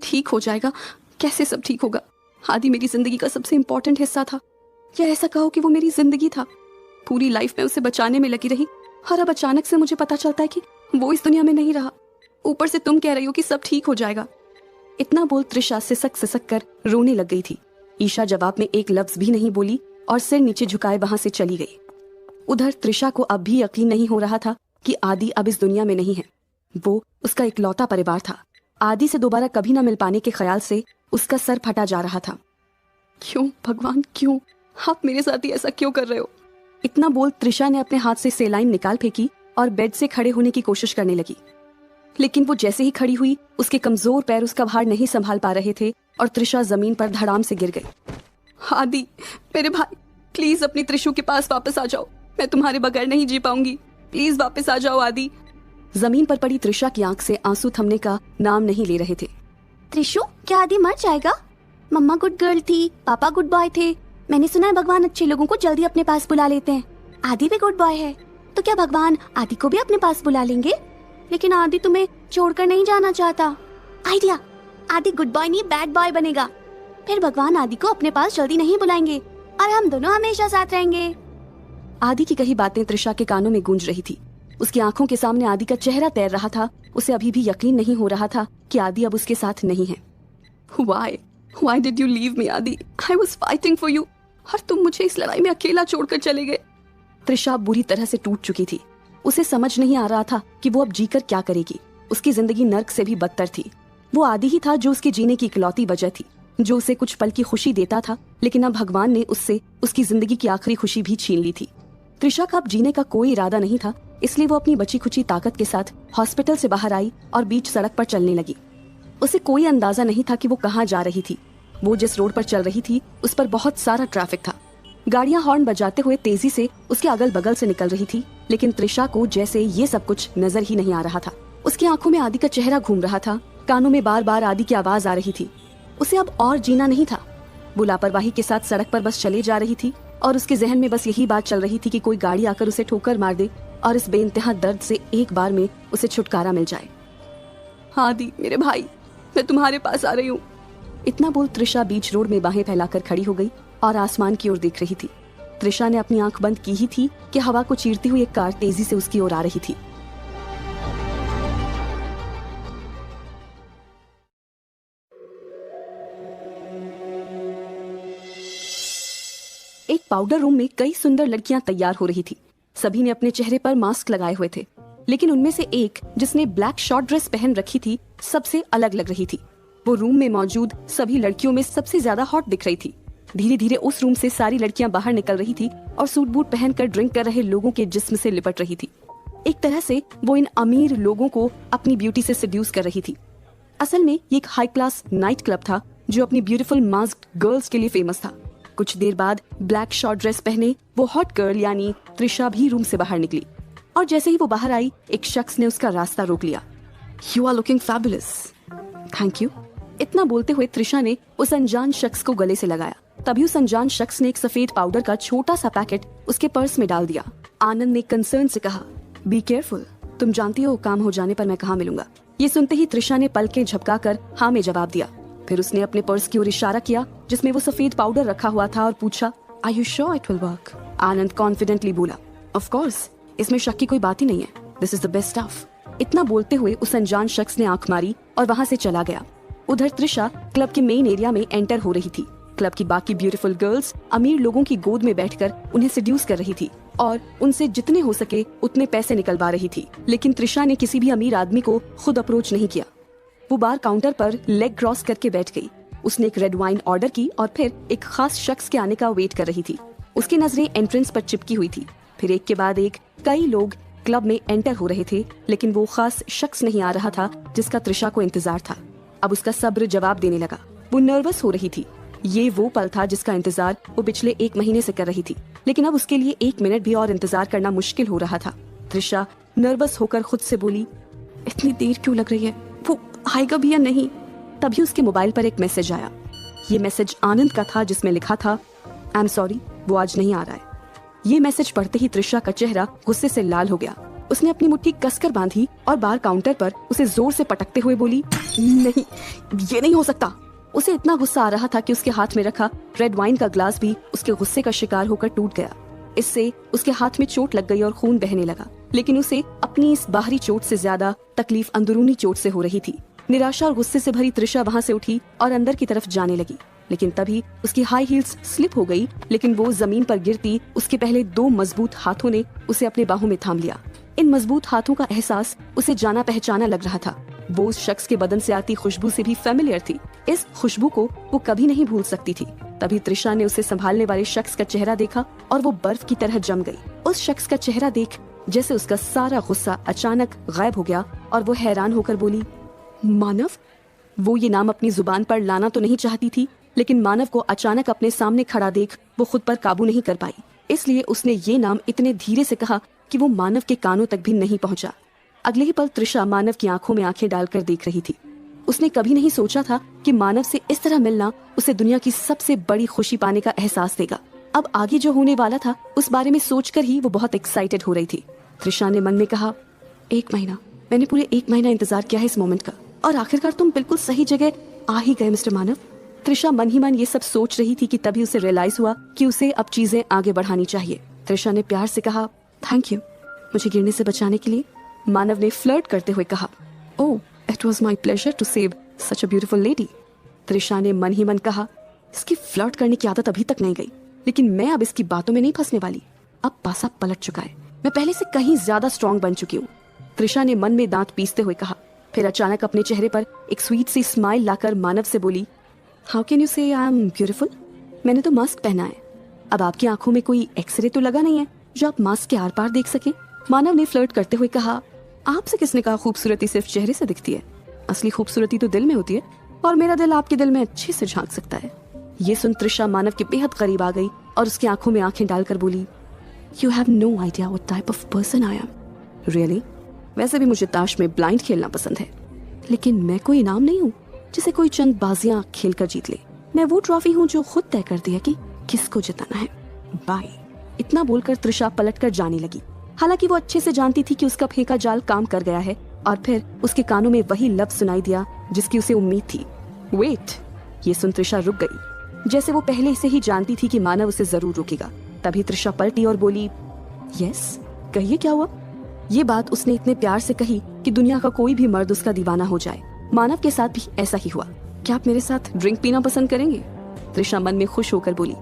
ठीक हो जाएगा? कैसे सब ठीक होगा? आदि मेरी जिंदगी का सबसे इम्पोर्टेंट हिस्सा था, या ऐसा कहो कि वो मेरी जिंदगी था। पूरी लाइफ में उसे बचाने में लगी रही, और अब अचानक से मुझे पता चलता है कि वो इस दुनिया में नहीं रहा। ऊपर से तुम कह रही हो कि सब ठीक हो जाएगा। इतना बोल त्रिशा सिसक सिसक कर रोने लग गई थी। ईशा जवाब में एक लफ्ज भी नहीं बोली और सिर नीचे झुकाए वहां से चली गई। उधर त्रिशा को अब भी यकीन नहीं हो रहा था कि आदि अब इस दुनिया में नहीं है। वो उसका इकलौता परिवार था। आदि से दोबारा कभी न मिल पाने के ख्याल से उसका सर फटा जा रहा था। क्यों भगवान, क्यों? आप मेरे साथ ही ऐसा क्यों कर रहे हो? इतना बोल त्रिशा ने अपने हाथ से सेलाइन निकाल फेंकी और बेड से खड़े होने की कोशिश करने लगी, लेकिन वो जैसे ही खड़ी हुई उसके कमजोर पैर उसका भार नहीं संभाल पा रहे थे और त्रिशा जमीन पर धड़ाम से गिर गई। आदि, मेरे भाई, प्लीज अपनी त्रिशु के पास वापस आ जाओ। मैं तुम्हारे बगैर नहीं जी पाऊंगी। प्लीज वापस आ जाओ आदि। जमीन पर पड़ी त्रिशा की आंख से आंसू थमने का नाम नहीं ले रहे थे। त्रिशु, क्या आदि मर जाएगा? मम्मा गुड गर्ल थी, पापा गुड बॉय थे। मैंने सुना है भगवान अच्छे लोगों को जल्दी अपने पास बुला लेते हैं। आदि भी गुड बॉय है, तो क्या भगवान आदि को भी अपने पास बुला लेंगे? लेकिन आदि तुम्हें छोड़कर नहीं जाना चाहता। आइडिया, आदि गुड बॉय नहीं बैड बॉय बनेगा। फिर भगवान आदि को अपने पास जल्दी नहीं बुलाएंगे और हम दोनों हमेशा साथ रहेंगे। आदि की कही बातें त्रिशा के कानों में गूंज रही थी। उसकी आंखों के सामने आदि का चेहरा तैर रहा था। उसे अभी भी यकीन नहीं हो रहा था कि आदि अब उसके साथ नहीं है। Why did you leave me, आदि? I was fighting for you. और तुम मुझे इस लड़ाई में अकेला छोड़कर चले गए। त्रिशा बुरी तरह से टूट चुकी थी। उसे समझ नहीं आ रहा था कि वो अब जीकर क्या करेगी। उसकी जिंदगी नर्क से भी बदतर थी। वो आदि ही था जो उसके जीने की इकलौती वजह थी, जो उसे कुछ पल की खुशी देता था, लेकिन अब भगवान ने उससे उसकी जिंदगी की आखिरी खुशी भी छीन ली थी। त्रिशा का अब जीने का कोई इरादा नहीं था, इसलिए वो अपनी बची खुची ताकत के साथ हॉस्पिटल से बाहर आई और बीच सड़क पर चलने लगी। उसे कोई अंदाजा नहीं था कि वो कहाँ जा रही थी। वो जिस रोड पर चल रही थी उस पर बहुत सारा ट्रैफिक था। गाड़ियां हॉर्न बजाते हुए तेजी से उसके अगल बगल से निकल रही थी, लेकिन त्रिशा को जैसे ये सब कुछ नजर ही नहीं आ रहा था। उसकी आंखों में आदि का चेहरा घूम रहा था, कानों में बार बार आदि की आवाज आ रही थी। उसे अब और जीना नहीं था। वो लापरवाही के साथ सड़क पर बस चले जा रही थी और उसके जहन में बस यही बात चल रही थी कि कोई गाड़ी आकर उसे ठोकर मार दे और इस बेइंतहा दर्द से एक बार में उसे छुटकारा मिल जाए। आदि, मेरे भाई, मैं तुम्हारे पास आ रही हूँ। इतना बोल त्रिशा बीच रोड में बाहें फैलाकर खड़ी हो गई और आसमान की ओर देख रही थी। त्रिशा ने अपनी आंख बंद की ही थी कि हवा को चीरती हुई एक कार तेजी से उसकी ओर आ रही थी। एक पाउडर रूम में कई सुंदर लड़कियां तैयार हो रही थी। सभी ने अपने चेहरे पर मास्क लगाए हुए थे, लेकिन उनमें से एक, जिसने ब्लैक शॉर्ट ड्रेस पहन रखी थी, सबसे अलग लग रही थी। वो रूम में मौजूद सभी लड़कियों में सबसे ज्यादा हॉट दिख रही थी। धीरे धीरे उस रूम से सारी लड़कियां बाहर निकल रही थी और सूट बूट पहनकर ड्रिंक कर रहे लोगों के जिस्म से लिपट रही थी। एक तरह से वो इन अमीर लोगों को अपनी ब्यूटी से सेड्यूस कर रही थी। असल में ये एक हाई क्लास नाइट क्लब था जो अपनी ब्यूटीफुल मास्क्ड गर्ल्स के लिए फेमस था। कुछ देर बाद ब्लैक शॉर्ट ड्रेस पहने वो हॉट गर्ल यानी त्रिशा भी रूम से बाहर निकली और जैसे ही वो बाहर आई, एक शख्स ने उसका रास्ता रोक लिया। You are looking fabulous. Thank you. इतना बोलते हुए त्रिशा ने उस अनजान शख्स को गले से लगाया। तभी उस अनजान शख्स ने एक सफेद पाउडर का छोटा सा पैकेट उसके पर्स में डाल दिया। आनंद ने कंसर्न से कहा, बी केयरफुल, तुम जानती हो काम हो जाने पर मैं कहाँ मिलूंगा। ये सुनते ही त्रिशा ने पलकें झपकाकर हाँ में जवाब दिया। फिर उसने अपने पर्स की ओर इशारा किया जिसमें वो सफेद पाउडर रखा हुआ था और पूछा, are you sure it will work? Anand confidently बोला, ऑफ कोर्स, इसमें शक की कोई बात ही नहीं है, this is the best stuff. इतना बोलते हुए उस अनजान शख्स ने आंख मारी और वहाँ से चला गया। उधर त्रिशा क्लब के मेन एरिया में एंटर हो रही थी। क्लब की बाकी ब्यूटीफुल गर्ल्स अमीर लोगों की गोद में बैठकर उन्हें सेड्यूस कर रही थी और उनसे जितने हो सके उतने पैसे निकलवा रही थी। लेकिन त्रिशा ने किसी भी अमीर आदमी को खुद अप्रोच नहीं किया। वो बार काउंटर पर लेग क्रॉस करके बैठ गई। उसने एक रेड वाइन ऑर्डर की और फिर एक खास शख्स के आने का वेट कर रही थी। उसकी नजरें एंट्रेंस पर चिपकी हुई थी। फिर एक के बाद एक कई लोग क्लब में एंटर हो रहे थे, लेकिन वो खास शख्स नहीं आ रहा था जिसका त्रिशा को इंतजार था। अब उसका सब्र जवाब देने लगा। वो नर्वस हो रही थी। ये वो पल था जिसका इंतजार वो पिछले 1 महीने से कर रही थी, लेकिन अब उसके लिए 1 मिनट भी और इंतजार करना मुश्किल हो रहा था। त्रिशा नर्वस होकर खुद से बोली, इतनी देर क्यों लग रही है, वो आएगा भी या नहीं? तभी उसके मोबाइल पर एक मैसेज आया। ये मैसेज आनंद का था जिसमें लिखा था, आई एम सॉरी, वो आज नहीं आ रहा है। ये मैसेज पढ़ते ही त्रिशा का चेहरा गुस्से से लाल हो गया। उसने अपनी मुट्ठी कसकर बांधी और बार काउंटर पर उसे जोर से पटकते हुए बोली, नहीं, ये नहीं हो सकता। उसे इतना गुस्सा आ रहा था कि उसके हाथ में रखा रेड वाइन का ग्लास भी उसके गुस्से का शिकार होकर टूट गया। इससे उसके हाथ में चोट लग गई और खून बहने लगा, लेकिन उसे अपनी इस बाहरी चोट से ज्यादा तकलीफ अंदरूनी चोट से हो रही थी। निराशा और गुस्से से भरी त्रिशा वहाँ से उठी और अंदर की तरफ जाने लगी, लेकिन तभी उसकी हाई हील्स स्लिप हो गई। लेकिन वो जमीन पर गिरती उसके पहले 2 मजबूत हाथों ने उसे अपने बाहों में थाम लिया। इन मजबूत हाथों का एहसास उसे जाना पहचाना लग रहा था। वो उस शख्स के बदन से आती खुशबू से भी फेमिलियर थी। इस खुशबू को वो कभी नहीं भूल सकती थी। तभी त्रिशा ने उसे संभालने वाले शख्स का चेहरा देखा और वो बर्फ की तरह जम गई। उस शख्स का चेहरा देख जैसे उसका सारा गुस्सा अचानक गायब हो गया और वो हैरान होकर बोली, मानव। वो ये नाम अपनी जुबान पर लाना तो नहीं चाहती थी, लेकिन मानव को अचानक अपने सामने खड़ा देख वो खुद पर काबू नहीं कर पाई। इसलिए उसने ये नाम इतने धीरे से कहा कि वो मानव के कानों तक भी नहीं पहुंचा। अगले ही पल त्रिशा मानव की आंखों में आंखें डालकर देख रही थी। उसने कभी नहीं सोचा था कि मानव से इस तरह मिलना उसे दुनिया की सबसे बड़ी खुशी पाने का एहसास देगा। अब आगे जो होने वाला था उस बारे में सोचकर ही वो बहुत एक्साइटेड हो रही थी। त्रिशा ने मन में कहा, 1 महीना, मैंने पूरे 1 महीना इंतजार किया है इस मोमेंट का, और आखिरकार तुम बिल्कुल सही जगह आ ही गए मिस्टर मानव। त्रिशा मन ही मन ये सब सोच रही थी कि तभी उसे रियलाइज हुआ कि उसे अब चीजें आगे बढ़ानी चाहिए। त्रिशा ने प्यार से कहा, थैंक यू, मुझे गिरने से बचाने के लिए, मानव ने फ्लर्ट करते हुए कहा। Oh, it was my pleasure to save such a beautiful lady. Trisha ने मन ही मन कहा, इसकी फ्लर्ट करने की आदत अभी तक नहीं गई, लेकिन मैं अब इसकी बातों में नहीं फंसने वाली। अब पासा पलट चुका है, मैं पहले से कहीं ज्यादा स्ट्रांग बन चुकी हूँ। त्रिशा ने मन में दांत पीसते हुए कहा। फिर अचानक अपने चेहरे पर एक स्वीट सी स्माइल लाकर मानव से बोली, हाउ कैन यू से आई एम ब्यूटीफुल? मैंने तो मास्क पहना है, अब आपकी आंखों में कोई एक्सरे तो लगा नहीं है जो आप मास्क के आर पार देख सके? मानव ने फ्लर्ट करते हुए कहा, आपसे किसने कहा खूबसूरती सिर्फ चेहरे से दिखती है? असली खूबसूरती तो दिल में होती है, और मेरा दिल आपके दिल में अच्छे से झांक सकता है। ये सुन त्रिशा मानव के बेहद करीब आ गई और उसकी आंखों में आंखें डालकर बोली, you have no idea what type of person I am. Really? वैसे भी मुझे ताश में ब्लाइंड खेलना पसंद है, लेकिन मैं कोई इनाम नहीं हूँ जिसे कोई चंद बाजियां खेल कर जीत ले। मैं वो ट्रॉफी हूँ जो खुद तय करती है कि किसको जिताना है। बाय। इतना बोलकर त्रिशा पलटकर जाने लगी। हालांकि वो अच्छे से जानती थी कि उसका फेंका जाल काम कर गया है, और फिर उसके कानों में वही लफ्ज सुनाई दिया जिसकी उसे उम्मीद थी, वेट। ये सुन त्रिशा रुक गई, जैसे वो पहले से ही जानती थी कि मानव उसे जरूर रोकेगा। तभी त्रिशा पलटी और बोली, यस, कहिए क्या हुआ? ये बात उसने इतने प्यार से कही कि दुनिया का कोई भी मर्द उसका दीवाना हो जाए। मानव के साथ भी ऐसा ही हुआ। क्या आप मेरे साथ ड्रिंक पीना पसंद करेंगे? त्रिशा मन में खुश होकर बोली,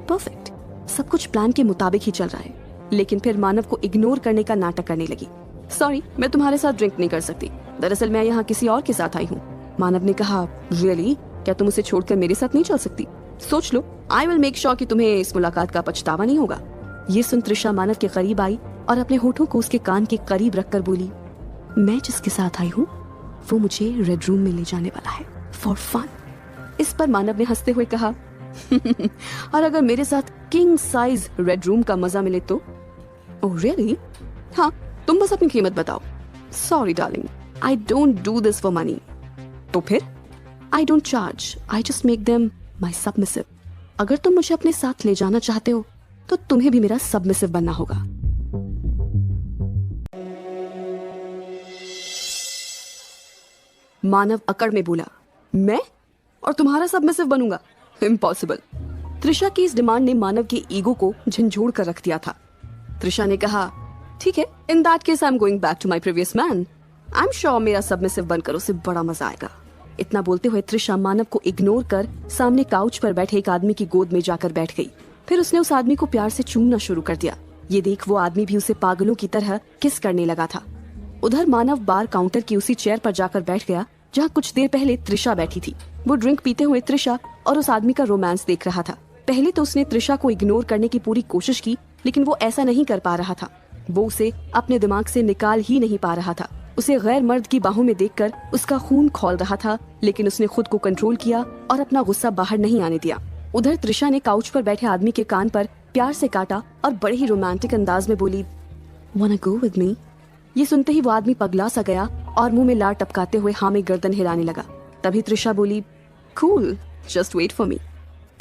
परफेक्ट, सब कुछ प्लान के मुताबिक ही चल रहा है। लेकिन फिर मानव को इग्नोर करने का नाटक करने लगी। सॉरी, मैं तुम्हारे साथ ड्रिंक नहीं कर सकती, दरअसल मैं यहाँ किसी और के साथ आई हूँ। मानव ने कहा, रियली? क्या तुम उसे छोड़कर मेरे साथ नहीं चल सकती? सोच लो, आई विल मेक श्योर कि तुम्हें इस मुलाकात का पछतावा नहीं होगा। ये सुन त्रिशा मानव के करीब आई और अपने होठों को उसके कान के करीब रखकर बोली, मैं जिसके साथ आई हूँ वो मुझे रेड रूम में ले जाने वाला है फॉर फन। इस पर मानव ने हंसते हुए कहा, और अगर मेरे साथ किंग साइज रेड रूम का मजा मिले तो? Oh really? हाँ, तुम बस अपनी कीमत बताओ। Sorry darling, I don't do this for money. तो फिर? I don't charge, I just make them my submissive. अगर तुम मुझे अपने साथ ले जाना चाहते हो तो तुम्हें भी मेरा सबमिसिव बनना होगा। मानव अकड़ में बोला, मैं और तुम्हारा सबमिसिव बनूंगा? इम्पॉसिबल। त्रिशा की इस डिमांड ने मानव के ईगो को झंझोड़ कर रख दिया था। त्रिशा ने कहा, ठीक है, in that case I am going back to my previous man. I am sure मेरा सबमिसिव बनकर उसे बड़ा मजा आएगा। इतना बोलते हुए त्रिशा मानव को इग्नोर कर सामने काउच पर बैठे एक आदमी की गोद में जाकर बैठ गई। फिर उसने उस आदमी को प्यार से चूमना शुरू कर दिया। ये देख वो आदमी भी उसे पागलों की तरह किस करने लगा था। उधर मानव बार काउंटर की उसी चेयर पर जाकर बैठ गया जहाँ कुछ देर पहले त्रिशा बैठी थी। वो ड्रिंक पीते हुए त्रिशा और उस आदमी का रोमांस देख रहा था। पहले तो उसने त्रिशा को इग्नोर करने की पूरी कोशिश की, लेकिन वो ऐसा नहीं कर पा रहा था। वो उसे अपने दिमाग से निकाल ही नहीं पा रहा था। उसे गैर मर्द की बाहों में देखकर उसका खून खौल रहा था, लेकिन उसने खुद को कंट्रोल किया और अपना गुस्सा बाहर नहीं आने दिया। उधर त्रिशा ने काउच पर बैठे आदमी के कान पर प्यार से काटा और बड़े ही रोमांटिक अंदाज में बोली, wanna go with me? ये सुनते ही वो आदमी पगला सा गया और मुंह में लार टपकाते हुए हाँ में गर्दन हिलाने लगा। तभी त्रिशा बोली, cool, just wait for me.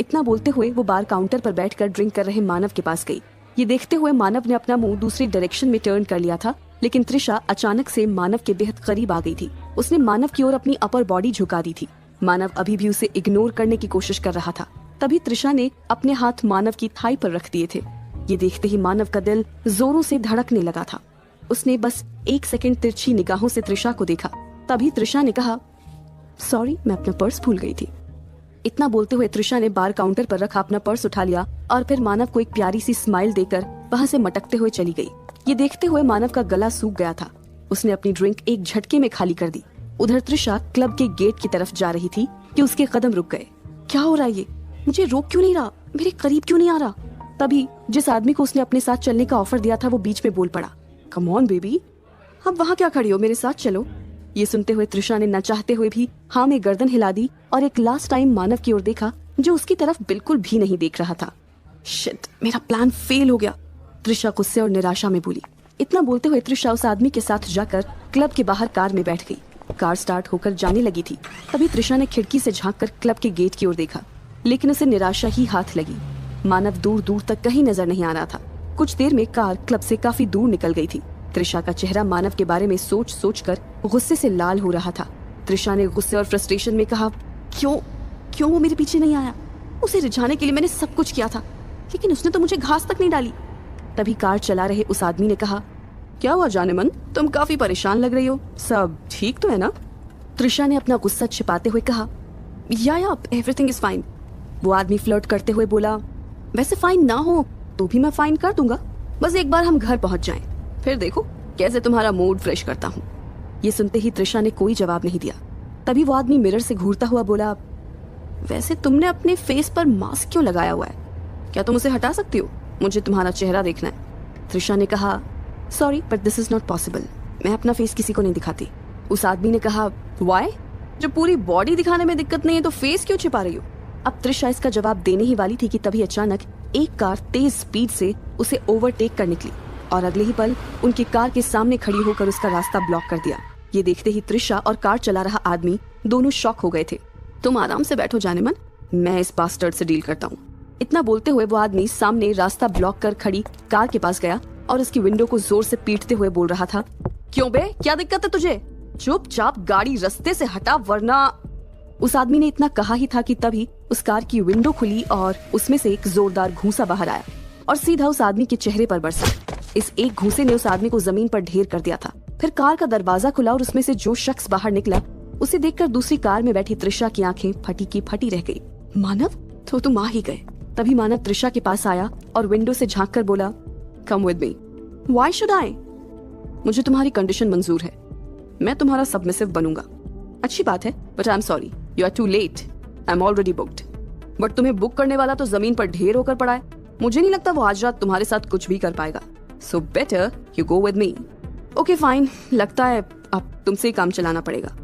इतना बोलते हुए वो बार काउंटर पर बैठकर ड्रिंक कर रहे मानव के पास गई। ये देखते हुए मानव ने अपना मुंह दूसरी डायरेक्शन में टर्न कर लिया था, लेकिन त्रिशा अचानक से मानव के बेहद करीब आ गई थी। उसने मानव की ओर अपनी अपर बॉडी झुका दी थी। मानव अभी भी उसे इग्नोर करने की कोशिश कर रहा था। तभी त्रिशा ने अपने हाथ मानव की थाई पर रख दिए थे। ये देखते ही मानव का दिल जोरों से धड़कने लगा था। उसने बस एक सेकंड तिरछी निगाहों से त्रिशा को देखा। तभी त्रिशा ने कहा, सॉरी, मैं अपना पर्स भूल गई थी। इतना बोलते हुए त्रिशा ने बार काउंटर पर रखा अपना पर्स उठा लिया और फिर मानव को एक प्यारी सी स्माइल देकर वहां से मटकते हुए चली गई। ये देखते हुए मानव का गला सूख गया था। उसने अपनी ड्रिंक एक झटके में खाली कर दी। उधर त्रिशा क्लब के गेट की तरफ जा रही थी कि उसके कदम रुक गए। क्या हो रहा है ये? मुझे रोक क्यों नहीं रहा? मेरे करीब क्यों नहीं आ रहा? तभी जिस आदमी को उसने अपने साथ चलने का ऑफर दिया था वो बीच में बोल पड़ा, कम ऑन बेबी, अब वहाँ क्या खड़ी हो, मेरे साथ चलो। ये सुनते हुए त्रिशा ने न चाहते हुए भी हाँ में गर्दन हिला दी और एक लास्ट टाइम मानव की ओर देखा जो उसकी तरफ बिल्कुल भी नहीं देख रहा था। शिट, मेरा प्लान फेल हो गया, त्रिशा गुस्से और निराशा में बोली। इतना बोलते हुए त्रिशा उस आदमी के साथ जाकर क्लब के बाहर कार में बैठ गई। कार स्टार्ट होकर जाने लगी थी। तभी त्रिशा ने खिड़की से झांककर क्लब के गेट की ओर देखा, लेकिन उसे निराशा ही हाथ लगी। मानव दूर दूर तक कहीं नजर नहीं आ रहा था। कुछ देर में कार क्लब से काफी दूर निकल गई थी। त्रिशा का चेहरा मानव के बारे में सोच सोच कर गुस्से से लाल हो रहा था। त्रिशा ने गुस्से और फ्रस्ट्रेशन में कहा, क्यों वो मेरे पीछे नहीं आया? उसे रिझाने के लिए मैंने सब कुछ किया था, लेकिन उसने तो मुझे घास तक नहीं डाली। तभी कार चला रहे उस आदमी ने कहा, क्या हुआ जाने मन, तुम काफी परेशान लग रही हो, सब ठीक तो है ना? त्रिशा ने अपना गुस्सा छिपाते हुए कहा, या एवरीथिंग इज फाइन। वो आदमी फ्लर्ट करते हुए बोला, वैसे फाइन ना हो तो भी मैं फाइन कर दूंगा, बस एक बार हम घर पहुंच जाएं, फिर देखो कैसे तुम्हारा मूड फ्रेश करता हूँ। ये सुनते ही त्रिशा ने कोई जवाब नहीं दिया। तभी वो आदमी मिरर से घूरता हुआ बोला, वैसे तुमने अपने फेस पर मास्क क्यों लगाया हुआ है? क्या तुम उसे हटा सकती हो? मुझे तुम्हारा चेहरा देखना है। त्रिशा ने कहा, sorry but this is not possible, मैं अपना फेस किसी को नहीं दिखाती। उस आदमी ने कहा, व्हाई? जब पूरी बॉडी दिखाने में दिक्कत नहीं है तो फेस क्यों छिपा रही हो? अब त्रिशा इसका जवाब देने ही वाली थी कि तभी अचानक एक कार तेज स्पीड से उसे ओवरटेक कर निकली और अगले ही पल उनकी कार के सामने खड़ी होकर उसका रास्ता ब्लॉक कर दिया। ये देखते ही त्रिशा और कार चला रहा आदमी दोनों शॉक हो गए थे। तुम आराम से बैठो जाने मन, मैं इस बास्टर्ड से डील करता हूँ। इतना बोलते हुए वो आदमी सामने रास्ता ब्लॉक कर खड़ी कार के पास गया और उसकी विंडो को जोर से पीटते हुए बोल रहा था, क्यों बे, क्या दिक्कत है तुझे? चुपचाप गाड़ी रास्ते से हटा वरना। उस आदमी ने इतना कहा ही था कि तभी उस कार की विंडो खुली और उसमें से एक जोरदार घूंसा बाहर आया और सीधा उस आदमी के चेहरे पर बरसा। इस एक घूंसे ने उस आदमी को जमीन पर ढेर कर दिया था। फिर कार का दरवाजा खुला और उसमें से जो शख्स बाहर निकला उसे देखकर दूसरी कार में बैठी त्रिशा की आंखें फटी की फटी रह गई। मानव, तो तुम आ ही गए। तभी मानव त्रिशा के पास आया और विंडो से झांक कर बोला, come with me. Why should I? मुझे तुम्हारी कंडीशन मंजूर है, मैं तुम्हारा सबमिसिव बनूंगा। अच्छी बात है, but I am sorry, you are too late, I am already booked. But तुम्हें बुक करने वाला तो जमीन पर ढेर होकर पड़ा है, मुझे नहीं लगता वो आज रात तुम्हारे साथ कुछ भी कर पाएगा। सो better you go with me. Okay fine, लगता है अब तुमसे ही काम चलाना पड़ेगा।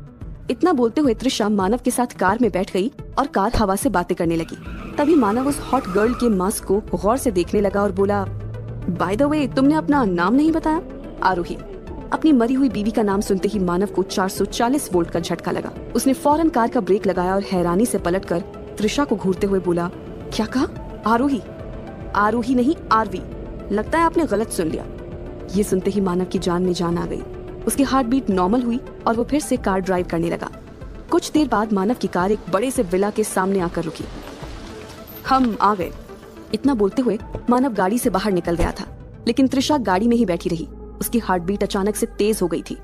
इतना बोलते हुए त्रिशा मानव के साथ कार में बैठ गई और कार हवा से बातें करने लगी। तभी मानव उस हॉट गर्ल के मास्क को गौर से देखने लगा और बोला, बाय द वे, तुमने अपना नाम नहीं बताया? आरोही। अपनी मरी हुई बीवी का नाम सुनते ही मानव को 440 वोल्ट का झटका लगा। उसने फौरन कार का ब्रेक लगाया और हैरानी से पलटकर त्रिशा को घूरते हुए बोला, क्या कहा? आरोही? आरोही नहीं, आरवी। लगता है आपने गलत सुन लिया। ये सुनते ही मानव की जान में जान आ गई। उसकी हार्ट बीट नॉर्मल हुई और वो फिर से कार ड्राइव करने लगा। कुछ देर बाद मानव की कार एक बड़े से विला के सामने आकर रुकी। हम आ गए। इतना बोलते हुए मानव गाड़ी से बाहर निकल गया था, लेकिन त्रिशा गाड़ी में ही बैठी रही। उसकी हार्ट बीट अचानक से तेज हो गई थी।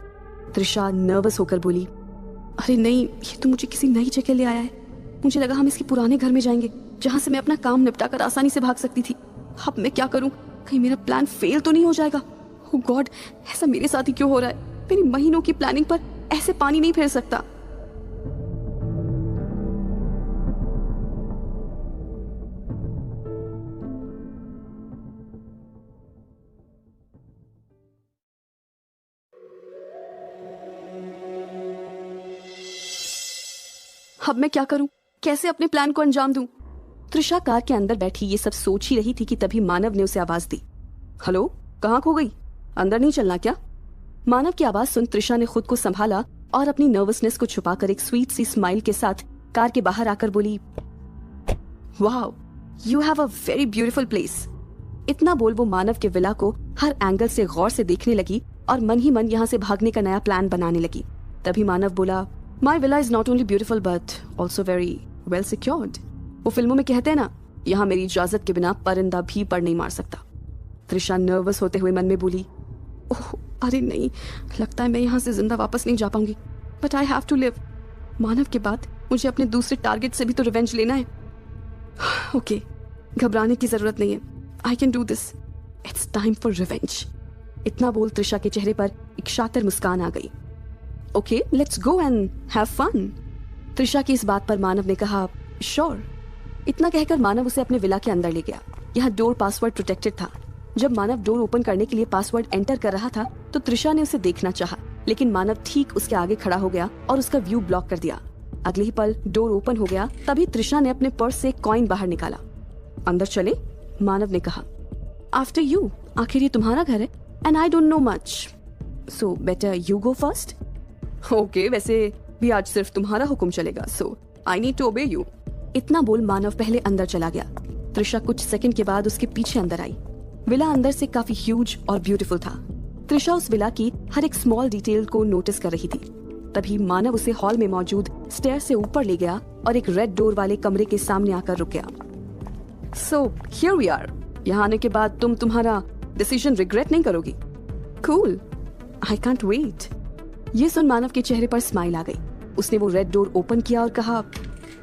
त्रिशा नर्वस होकर बोली, अरे नहीं, ये तो मुझे किसी नई जगह ले आया है। मुझे लगा हम इसके पुराने घर में जाएंगे जहाँ से मैं अपना काम निपटाकर आसानी से भाग सकती थी। अब मैं क्या करूं? कहीं मेरा प्लान फेल तो नहीं हो जाएगा? ओह गॉड, ऐसा मेरे साथ ही क्यों हो रहा है? मेरी महीनों की प्लानिंग पर ऐसे पानी नहीं फेर सकता। अब मैं क्या करूं? कैसे अपने प्लान को अंजाम दूं? त्रिशा कार के अंदर बैठी ये सब सोच ही रही थी कि तभी मानव ने उसे आवाज दी, हेलो, कहाँ खो गई? अंदर नहीं चलना क्या? मानव की आवाज सुन त्रिशा ने खुद को संभाला और अपनी नर्वसनेस को छुपाकर एक स्वीट सी स्माइल के साथ कार के बाहर आकर बोली, wow, you have a very beautiful place. इतना बोल वो मानव के विला को हर एंगल से गौर से देखने लगी और मन ही मन यहाँ से भागने का नया प्लान बनाने लगी। तभी मानव बोला, my villa is not only beautiful but also very well secured. वो फिल्मों में कहते हैं ना, यहाँ मेरी इजाजत के बिना परिंदा भी पर नहीं मार सकता। त्रिशा नर्वस होते हुए मन में बोली, ओह अरे नहीं, लगता है मैं यहाँ से जिंदा वापस नहीं जा पाऊंगी, but I have to live. Manav के बाद मुझे अपने दूसरे टारगेट से भी तो रिवेंज लेना है। ओके, घबराने की जरूरत नहीं है, I can do this, it's time for revenge. इतना बोल त्रिशा के चेहरे पर एक शातिर मुस्कान आ गई। Okay, let's go and have fun. Trisha की इस बात पर मानव ने कहा, श्योर। इतना कहकर मानव उसे अपने विला के अंदर ले गया। यहाँ डोर पासवर्ड प्रोटेक्टेड था। जब मानव डोर ओपन करने के लिए पासवर्ड एंटर कर रहा था तो त्रिशा ने उसे देखना चाहा, लेकिन मानव ठीक उसके आगे खड़ा हो गया और उसका व्यू ब्लॉक कर दिया। अगले ही पल डोर ओपन हो गया। तभी त्रिशा ने अपने पर्स से एक कॉइन बाहर निकाला। अंदर चले, मानव ने कहा। आफ्टर यू, आखिर ये तुम्हारा घर है and I don't know much, so better you go first. Okay, वैसे भी आज सिर्फ तुम्हारा हुक्म चलेगा, so I need to obey you. इतना बोल मानव पहले अंदर चला गया। त्रिशा कुछ सेकंड के बाद उसके पीछे अंदर आई। विला अंदर से काफी ह्यूज और ब्यूटीफुल था। त्रिशा उस विला की हर एक स्मॉल डिटेल को नोटिस कर रही थी। तभी मानव उसे हॉल में मौजूद स्टेयर से ऊपर ले गया और एक रेड डोर वाले कमरे के सामने आकर रुक गया। So here we are. यहाँ आने के बाद तुम तुम्हारा डिसीजन रिग्रेट नहीं करोगी? Cool, I can't wait. ये सुन मानव के चेहरे पर स्माइल आ गई। उसने वो रेड डोर ओपन किया और कहा,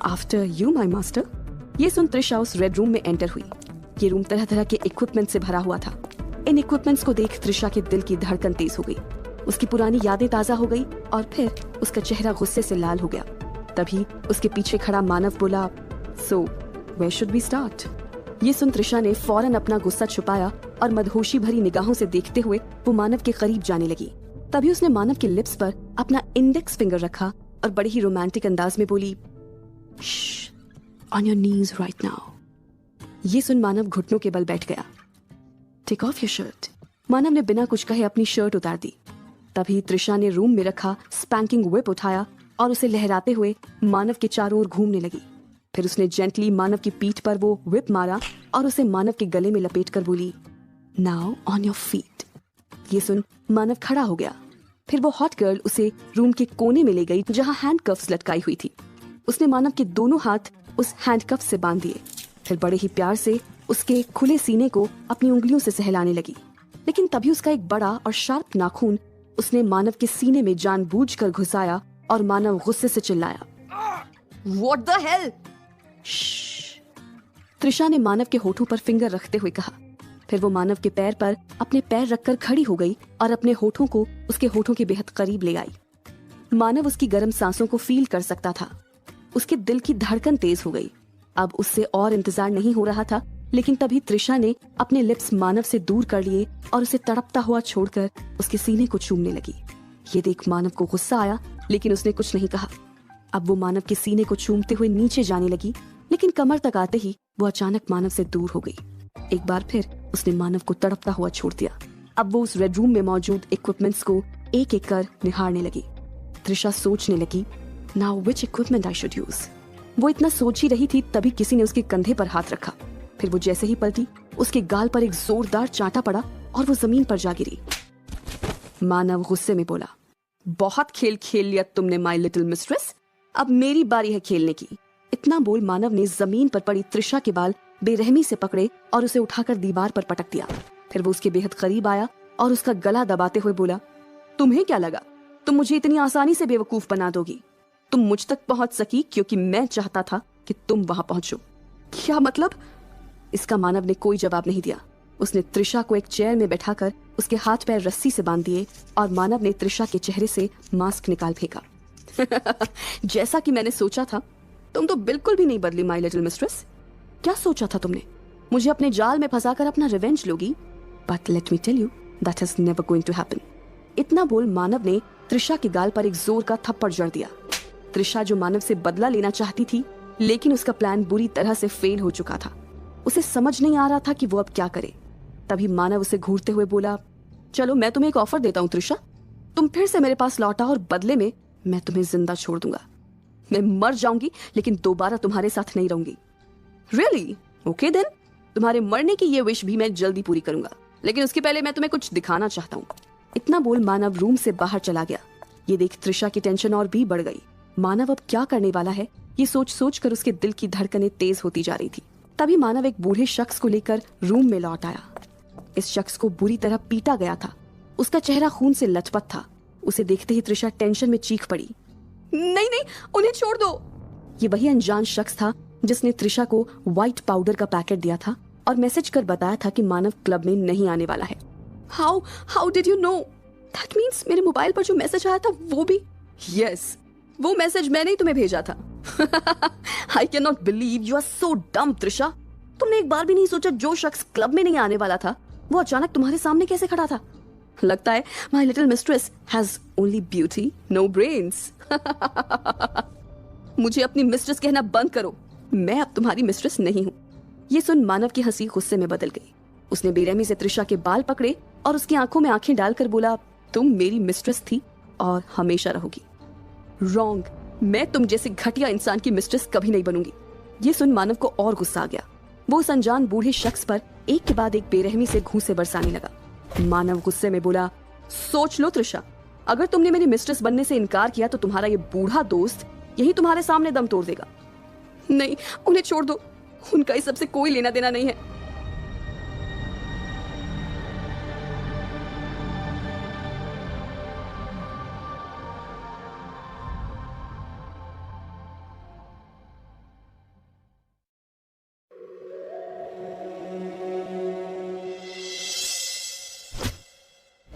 आफ्टर यू माय मास्टर। ये सुन त्रिशा उस रेड रूम में एंटर हुई। ये रूम तरह तरह के इक्विपमेंट से भरा हुआ था। इन इक्विपमेंट्स को देख त्रिशा के दिल की धड़कन तेज हो गई। उसकी पुरानी यादें ताजा हो गई और फिर उसका चेहरा गुस्से से लाल हो गया। तभी उसके पीछे खड़ा मानव बोला, so where should we start. ये सुन त्रिशा ने फौरन अपना गुस्सा छुपाया और मदहोशी भरी निगाहों से देखते हुए वो मानव के करीब जाने लगी। तभी उसने मानव के लिप्स पर अपना इंडेक्स फिंगर रखा और बड़े ही रोमांटिक अंदाज में बोली, on your knees right now. ये सुन मानव घुटनों के बल बैठ गया। Take off your shirt. Manav ने बिना कुछ कहे अपनी शर्ट उतार दी। तभी त्रिशा ने रूम में रखा स्पैंकिंग व्हिप उठाया और उसे लहराते हुए मानव के चारों ओर घूमने लगी। फिर उसने जेंटली मानव की पीठ पर वो व्हिप मारा और उसे मानव के गले में लपेटकर बोली, नाउ ऑन योर फीट। ये सुन मानव खड़ा हो गया। फिर वो हॉट गर्ल उसे रूम के कोने में ले गई जहां हैंडकफ्स लटकाई हुई थी। उसने मानव के दोनों हाथ उस हैंडकफ से बांध दिए। फिर बड़े ही प्यार से उसके खुले सीने को अपनी उंगलियों से सहलाने लगी। लेकिन तभी उसका एक बड़ा और शार्प नाखून उसने मानव के सीने में जानबूझकर घुसाया और मानव गुस्से से चिल्लाया, What the hell? त्रिशा ने मानव के होठों पर फिंगर रखते हुए कहा। फिर वो मानव के पैर पर अपने पैर रखकर खड़ी हो गई और अपने होठों को उसके होठों के बेहद करीब ले आई। मानव उसकी गर्म सांसों को फील कर सकता था। उसके दिल की धड़कन तेज हो गई। अब उससे और इंतजार नहीं हो रहा था। लेकिन तभी त्रिशा ने अपने लिप्स मानव से दूर कर लिए और उसे तड़पता हुआ छोड़कर उसके सीने को चूमने लगी। ये देख मानव को गुस्सा आया, लेकिन उसने कुछ नहीं कहा। अब वो मानव के सीने को चूमते हुए नीचे जाने लगी, लेकिन कमर तक आते ही वो अचानक मानव से दूर हो गई। एक बार फिर उसने मानव को तड़पता हुआ छोड़ दिया। अब वो उस रेड रूम में मौजूद इक्विपमेंट्स को एक एक कर निहारने लगी। त्रिशा सोचने लगी, now which equipment I should use. वो इतना सोच ही रही थी, तभी किसी ने उसके कंधे पर हाथ रखा। फिर वो जैसे ही पलटी, उसके गाल पर एक जोरदार चांटा पड़ा और वो जमीन पर जा गिरी। मानव गुस्से में बोला, बहुत खेल खेल लिया तुमने माय लिटिल मिस्ट्रेस, अब मेरी बारी है खेलने की। इतना बोल मानव ने जमीन पर पड़ी त्रिशा के बाल बेरहमी से पकड़े और उसे उठाकर दीवार पर पटक दिया। फिर वो उसके बेहद करीब आया और उसका गला दबाते हुए बोला, तुम्हें क्या लगा तुम मुझे इतनी आसानी से बेवकूफ बना दोगी? तुम मुझ तक पहुंच सकी क्योंकि मैं चाहता था कि तुम वहां पहुंचो। क्या मतलब? इसका मानव ने कोई जवाब नहीं दिया। उसने त्रिशा को एक चेयर में बैठाकर उसके हाथ पैर रस्सी से बांध दिए और मानव ने त्रिशा के चेहरे से मास्क निकाल फेंका। जैसा कि मैंने सोचा था, तुम तो बिल्कुल भी नहीं बदली माय लिटिल मिस्ट्रेस। क्या सोचा था तुमने? मुझे अपने जाल में फंसाकर अपना रिवेंज लोगी? But let me tell you, that is never going to happen. इतना बोल मानव ने त्रिशा के गाल पर एक जोर का थप्पड़ जड़ दिया। त्रिशा जो मानव से बदला लेना चाहती थी, लेकिन उसका प्लान बुरी तरह से फेल हो चुका था। उसे समझ नहीं आ रहा था कि वो अब क्या करे। तभी मानव उसे घूरते हुए बोला, चलो मैं तुम्हें एक ऑफर देता हूँ त्रिशा, तुम फिर से मेरे पास लौटा और बदले में मैं तुम्हें जिंदा छोड़ दूंगा। मैं मर जाऊंगी लेकिन दोबारा तुम्हारे साथ नहीं रहूंगी। रियली? ओके देन, तुम्हारे मरने की ये विश भी मैं जल्दी पूरी करूंगा, लेकिन उसके पहले मैं तुम्हें कुछ दिखाना चाहता हूँ। इतना बोल मानव रूम से बाहर चला गया। ये देख त्रिशा की टेंशन और भी बढ़ गई। मानव अब क्या करने वाला है, ये सोच सोच कर उसके दिल की धड़कनें तेज होती जा रही थी। तभी मानव एक बूढ़े शख्स को लेकर रूम में लौट आया। इस शख्स को बुरी तरह पीटा गया था। उसका चेहरा खून से लथपथ था। उसे देखते ही त्रिशा टेंशन में चीख पड़ी, नहीं नहीं, उन्हें छोड़ दो। ये वही अनजान शख्स था जिसने त्रिशा को व्हाइट पाउडर का पैकेट दिया था और मैसेज कर बताया था कि मानव क्लब में नहीं आने वाला है। How did you know? That means मेरे मोबाइल पर जो मैसेज आया था वो भी? यस, वो मैसेज मैंने ही तुम्हें भेजा था। I cannot believe you are so dumb, Trisha. तुमने एक बार भी नहीं सोचा जो शख्स क्लब में नहीं आने वाला था वो अचानक तुम्हारे सामने कैसे खड़ा था? लगता है my little mistress has only beauty, no brains। मुझे अपनी मिस्ट्रेस कहना बंद करो, मैं अब तुम्हारी मिस्ट्रेस नहीं हूँ। ये सुन मानव की हंसी गुस्से में बदल गई। उसने बेरहमी से त्रिशा के बाल पकड़े और उसकी आंखों में आंखें डालकर बोला, तुम मेरी मिस्ट्रेस थी और हमेशा रहोगी। रॉन्ग, मैं तुम जैसे घटिया इंसान की मिस्ट्रेस कभी नहीं बनूंगी। ये सुन मानव को और गुस्सा आ गया। वो उस अनजान बूढ़े शख्स पर एक के बाद एक बेरहमी से घूंसे बरसाने लगा। मानव गुस्से में बोला, सोच लो त्रिशा, अगर तुमने मेरी मिस्ट्रेस बनने से इनकार किया तो तुम्हारा ये बूढ़ा दोस्त यही तुम्हारे सामने दम तोड़ देगा। नहीं, उन्हें छोड़ दो, उनका इस सबसे कोई लेना देना नहीं है।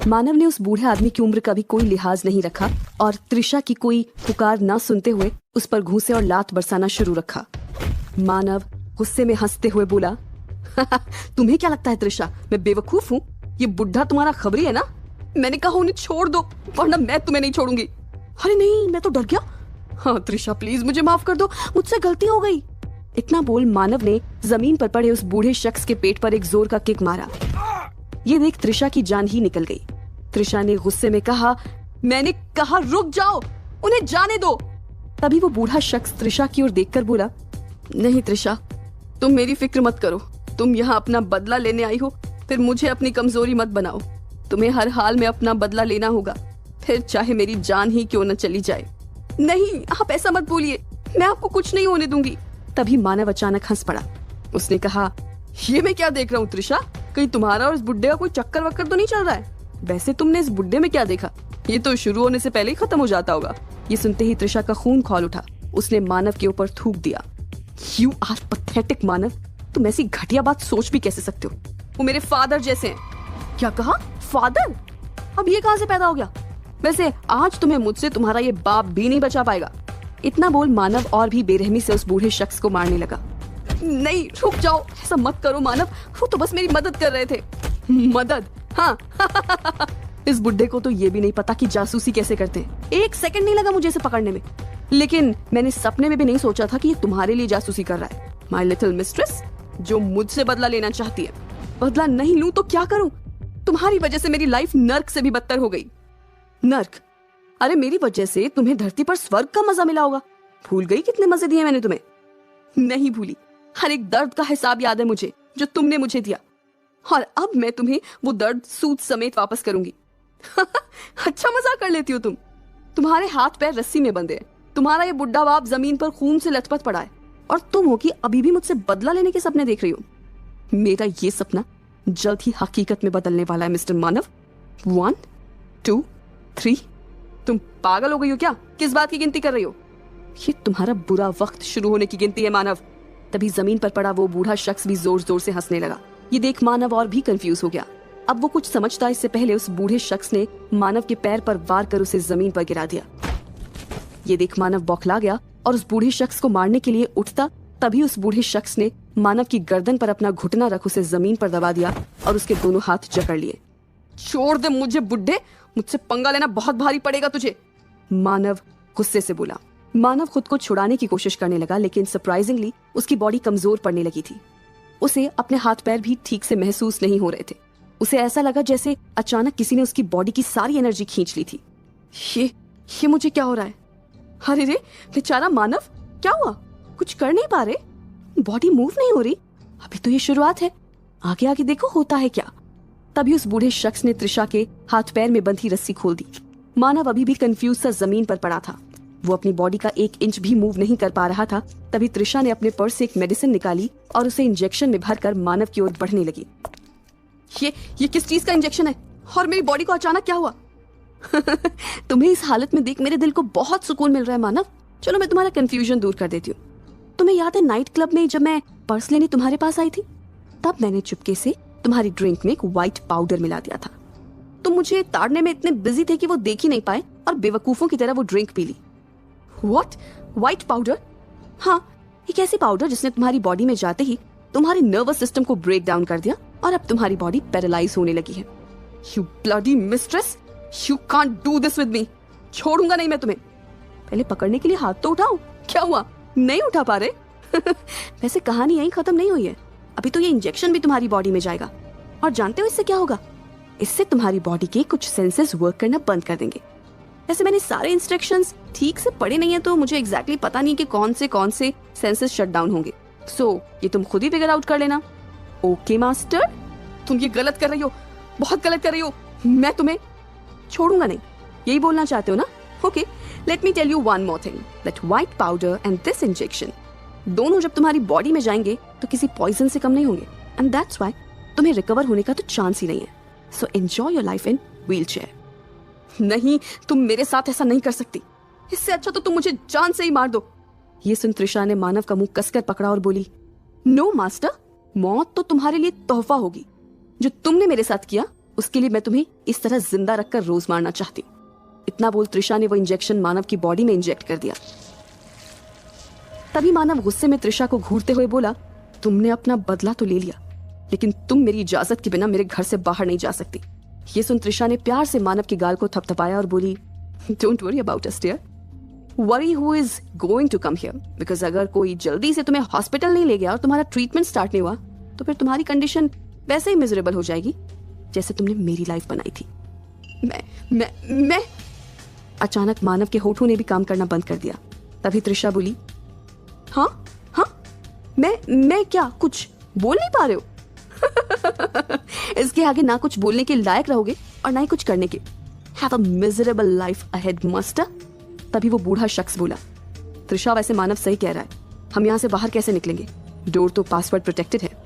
मानव ने उस बूढ़े आदमी की उम्र का भी कोई लिहाज नहीं रखा और त्रिशा की कोई पुकार ना सुनते हुए उस पर घूंसे और लात बरसाना शुरू रखा। मानव गुस्से में हंसते हुए बोला, तुम्हें क्या लगता है त्रिशा, मैं बेवकूफ हूँ? ये बुढ़ा तुम्हारा खबरी है ना? मैंने कहा उन्हें छोड़ दो वरना मैं तुम्हें नहीं छोड़ूंगी। अरे नहीं, मैं तो डर गया। हाँ त्रिशा प्लीज मुझे माफ कर दो, मुझसे गलती हो गई। इतना बोल मानव ने जमीन पर पड़े उस बूढ़े शख्स के पेट पर एक जोर का किक मारा। ये देख त्रिशा की जान ही निकल गई। त्रिशा ने गुस्से में कहा, मैंने कहा रुक जाओ, उन्हें जाने दो। तभी वो बूढ़ा शख्स त्रिशा की ओर देखकर बोला, नहीं त्रिशा, तुम मेरी फिक्र मत करो। तुम यहाँ अपना बदला लेने आई हो, फिर मुझे अपनी कमजोरी मत बनाओ। तुम्हें हर हाल में अपना बदला लेना होगा, फिर चाहे मेरी जान ही क्यों न चली जाए। नहीं, आप ऐसा मत बोलिए, मैं आपको कुछ नहीं होने दूंगी। तभी मानव अचानक हंस पड़ा। उसने कहा, ये मैं क्या देख रहा हूँ त्रिशा, कहीं तुम्हारा और इस बुड्ढे का कोई चक्कर वक्कर तो नहीं चल रहा है? वैसे तुमने इस बुड्ढे में क्या देखा? ये तो शुरू होने से पहले ही खत्म हो जाता होगा। ये सुनते ही त्रिशा का खून खौल उठा। उसने मानव के ऊपर थूक दिया। यू आर पथेटिक मानव, तुम ऐसी घटिया बात सोच भी कैसे सकते हो? वो मेरे फादर जैसे हैं। क्या कहा? फादर? अब ये कहां से पैदा हो गया? वैसे आज तुम्हें मुझसे तुम्हारा ये बाप भी नहीं बचा पाएगा। इतना बोल मानव और भी बेरहमी से उस बूढ़े शख्स को मारने लगा। नहीं, रुक जाओ, ऐसा मत करो मानव, वो तो बस मेरी मदद कर रहे थे। मदद? हाँ। इस बुड्ढे को तो ये भी नहीं पता कि जासूसी कैसे करते हैं। एक सेकंड नहीं लगा मुझे इसे पकड़ने में, लेकिन मैंने सपने में भी नहीं सोचा था कि ये तुम्हारे लिए जासूसी कर रहा है। माय लिटिल मिस्ट्रेस, जो मुझसे बदला लेना चाहती है। बदला नहीं लूं तो क्या करूं? तुम्हारी वजह से मेरी लाइफ नर्क से भी बदतर हो गई। नर्क? अरे मेरी वजह से तुम्हें धरती पर स्वर्ग का मजा मिला होगा। भूल गई कितने मजे दिए मैंने तुम्हें? नहीं भूली, हर एक दर्द का हिसाब याद है मुझे जो तुमने मुझे दिया, और अब मैं तुम्हें वो दर्द सूद समेत वापस करूंगी। अच्छा मजाक कर लेती हो तुम। तुम्हारे हाथ पैर रस्सी में बंधे हैं, तुम्हारा ये बुढ़ा बाप जमीन पर खून से लथपथ पड़ा है, और तुम हो कि अभी भी मुझसे बदला लेने के सपने देख रही हो। मेरा ये सपना जल्द ही हकीकत में बदलने वाला है मिस्टर मानव। 1 2 3। तुम पागल हो गई हो क्या? किस बात की गिनती कर रही हो? ये तुम्हारा बुरा वक्त शुरू होने की गिनती है मानव। तभी जमीन पर पड़ा वो बूढ़ा शख्स भी जोर जोर से हंसने लगा। ये देख मानव और भी कंफ्यूज हो गया। अब वो कुछ समझता इससे पहले उस बूढ़े शख्स ने मानव के पैर पर वार कर उसे जमीन पर गिरा दिया। ये देख मानव बौखला गया और उस बूढ़े शख्स को मारने के लिए उठता, तभी उस बूढ़े शख्स ने मानव की गर्दन पर अपना घुटना रख उसे जमीन पर दबा दिया और उसके दोनों हाथ जकड़ लिए। छोड़ दे मुझे बुड्ढे, मुझसे पंगा लेना बहुत भारी पड़ेगा तुझे, मानव गुस्से से बोला। मानव खुद को छुड़ाने की कोशिश करने लगा, लेकिन सरप्राइजिंगली उसकी बॉडी कमजोर पड़ने लगी थी। उसे अपने हाथ पैर भी ठीक से महसूस नहीं हो रहे थे। उसे ऐसा लगा जैसे अचानक किसी ने उसकी बॉडी की सारी एनर्जी खींच ली थी। ये मुझे क्या हो रहा है? अरे रे बेचारा मानव, क्या हुआ? कुछ कर नहीं पा रहे? बॉडी मूव नहीं हो रही? अभी तो ये शुरुआत है, आगे आगे देखो होता है क्या। तभी उस बूढ़े शख्स ने त्रिशा के हाथ पैर में बंधी रस्सी खोल दी। मानव अभी भी कंफ्यूज सा जमीन पर पड़ा था। वो अपनी बॉडी का 1 इंच भी मूव नहीं कर पा रहा था। तभी त्रिशा ने अपने पर्स से एक मेडिसिन निकाली और उसे इंजेक्शन में भरकर मानव की ओर बढ़ने लगी। ये किस चीज का इंजेक्शन है? और मेरी बॉडी को अचानक क्या हुआ? तुम्हें इस हालत में देख मेरे दिल को बहुत सुकून मिल रहा है मानव। चलो मैं तुम्हारा कंफ्यूजन दूर कर देती हूँ। तुम्हें याद है नाइट क्लब में जब मैं पर्स लेने तुम्हारे पास आई थी, तब मैंने चुपके से तुम्हारी ड्रिंक में एक व्हाइट पाउडर मिला दिया था। तुम मुझे ताड़ने में इतने बिजी थे कि वो देख ही नहीं पाए और बेवकूफों की तरह वो ड्रिंक पी ली। व्हाट? White powder? हाँ, एक ऐसी पाउडर जिसने तुम्हारी बॉडी में जाते ही तुम्हारे नर्वस सिस्टम को ब्रेक डाउन कर दिया और अब तुम्हारी बॉडी पैरालाइज होने लगी है। You bloody mistress, you can't do this with me. छोड़ूंगा नहीं मैं तुम्हें। पहले पकड़ने के लिए हाथ तो उठाओ। क्या हुआ, नहीं उठा पा रहे? वैसे कहानी यहीं खत्म नहीं हुई है। अभी तो ये इंजेक्शन भी तुम्हारी बॉडी में जाएगा, और जानते हो इससे क्या होगा? इससे तुम्हारी बॉडी के कुछ सेंसेस वर्क करना बंद कर देंगे। वैसे मैंने सारे इंस्ट्रक्शंस ठीक से पढ़े नहीं है, तो मुझे एग्जैक्टली पता नहीं कि कौन से सेंसेस शट डाउन होंगे। सो ये तुम खुद ही फिगर आउट कर लेना। ओके मास्टर, तुम ये गलत कर रही हो, बहुत गलत कर रही हो। मैं तुम्हें छोड़ूंगा नहीं, यही बोलना चाहते हो ना? Okay, let me tell you one more thing, that white powder and this injection दोनों जब तुम्हारी बॉडी में जाएंगे तो किसी पॉइजन से कम नहीं होंगे, एंड दैट्स व्हाई तुम्हें रिकवर होने का तो चांस ही नहीं है। So enjoy your life in wheelchair. नहीं, तुम मेरे साथ ऐसा नहीं कर सकती। इससे अच्छा तो तुम मुझे जान से ही मार दो। ये सुन त्रिशा ने मानव का मुंह कसकर पकड़ा और बोली, नो मास्टर, मौत तो तुम्हारे लिए तोहफा होगी। जो तुमने मेरे साथ किया उसके लिए मैं तुम्हें इस तरह जिंदा रखकर रोज मारना चाहती। इतना बोल त्रिशा ने वो इंजेक्शन मानव की बॉडी में इंजेक्ट कर दिया। तभी मानव गुस्से में त्रिशा को घूरते हुए बोला, तुमने अपना बदला तो ले लिया, लेकिन तुम मेरी इजाजत के बिना मेरे घर से बाहर नहीं जा सकती। ये सुन त्रिशा ने प्यार से मानव की गाल को थपथपाया और बोली, don't worry about us dear, worry who is going to come here, because अगर कोई जल्दी से तुम्हें हॉस्पिटल नहीं ले गया और तुम्हारा ट्रीटमेंट स्टार्ट नहीं हुआ तो फिर तुम्हारी कंडीशन वैसे ही मिजरेबल हो जाएगी जैसे तुमने मेरी लाइफ बनाई थी। मैं अचानक मानव के होठों ने भी काम करना बंद कर दिया। तभी त्रिशा बोली, हाँ हाँ, मैं क्या कुछ बोल नहीं पा रहे हो? इसके आगे ना कुछ बोलने के लायक रहोगे और ना ही कुछ करने के। Have a miserable life ahead master. तभी वो बूढ़ा शख्स बोला, त्रिशा वैसे मानव सही कह रहा है, हम यहाँ से बाहर कैसे निकलेंगे? डोर तो पासवर्ड प्रोटेक्टेड है।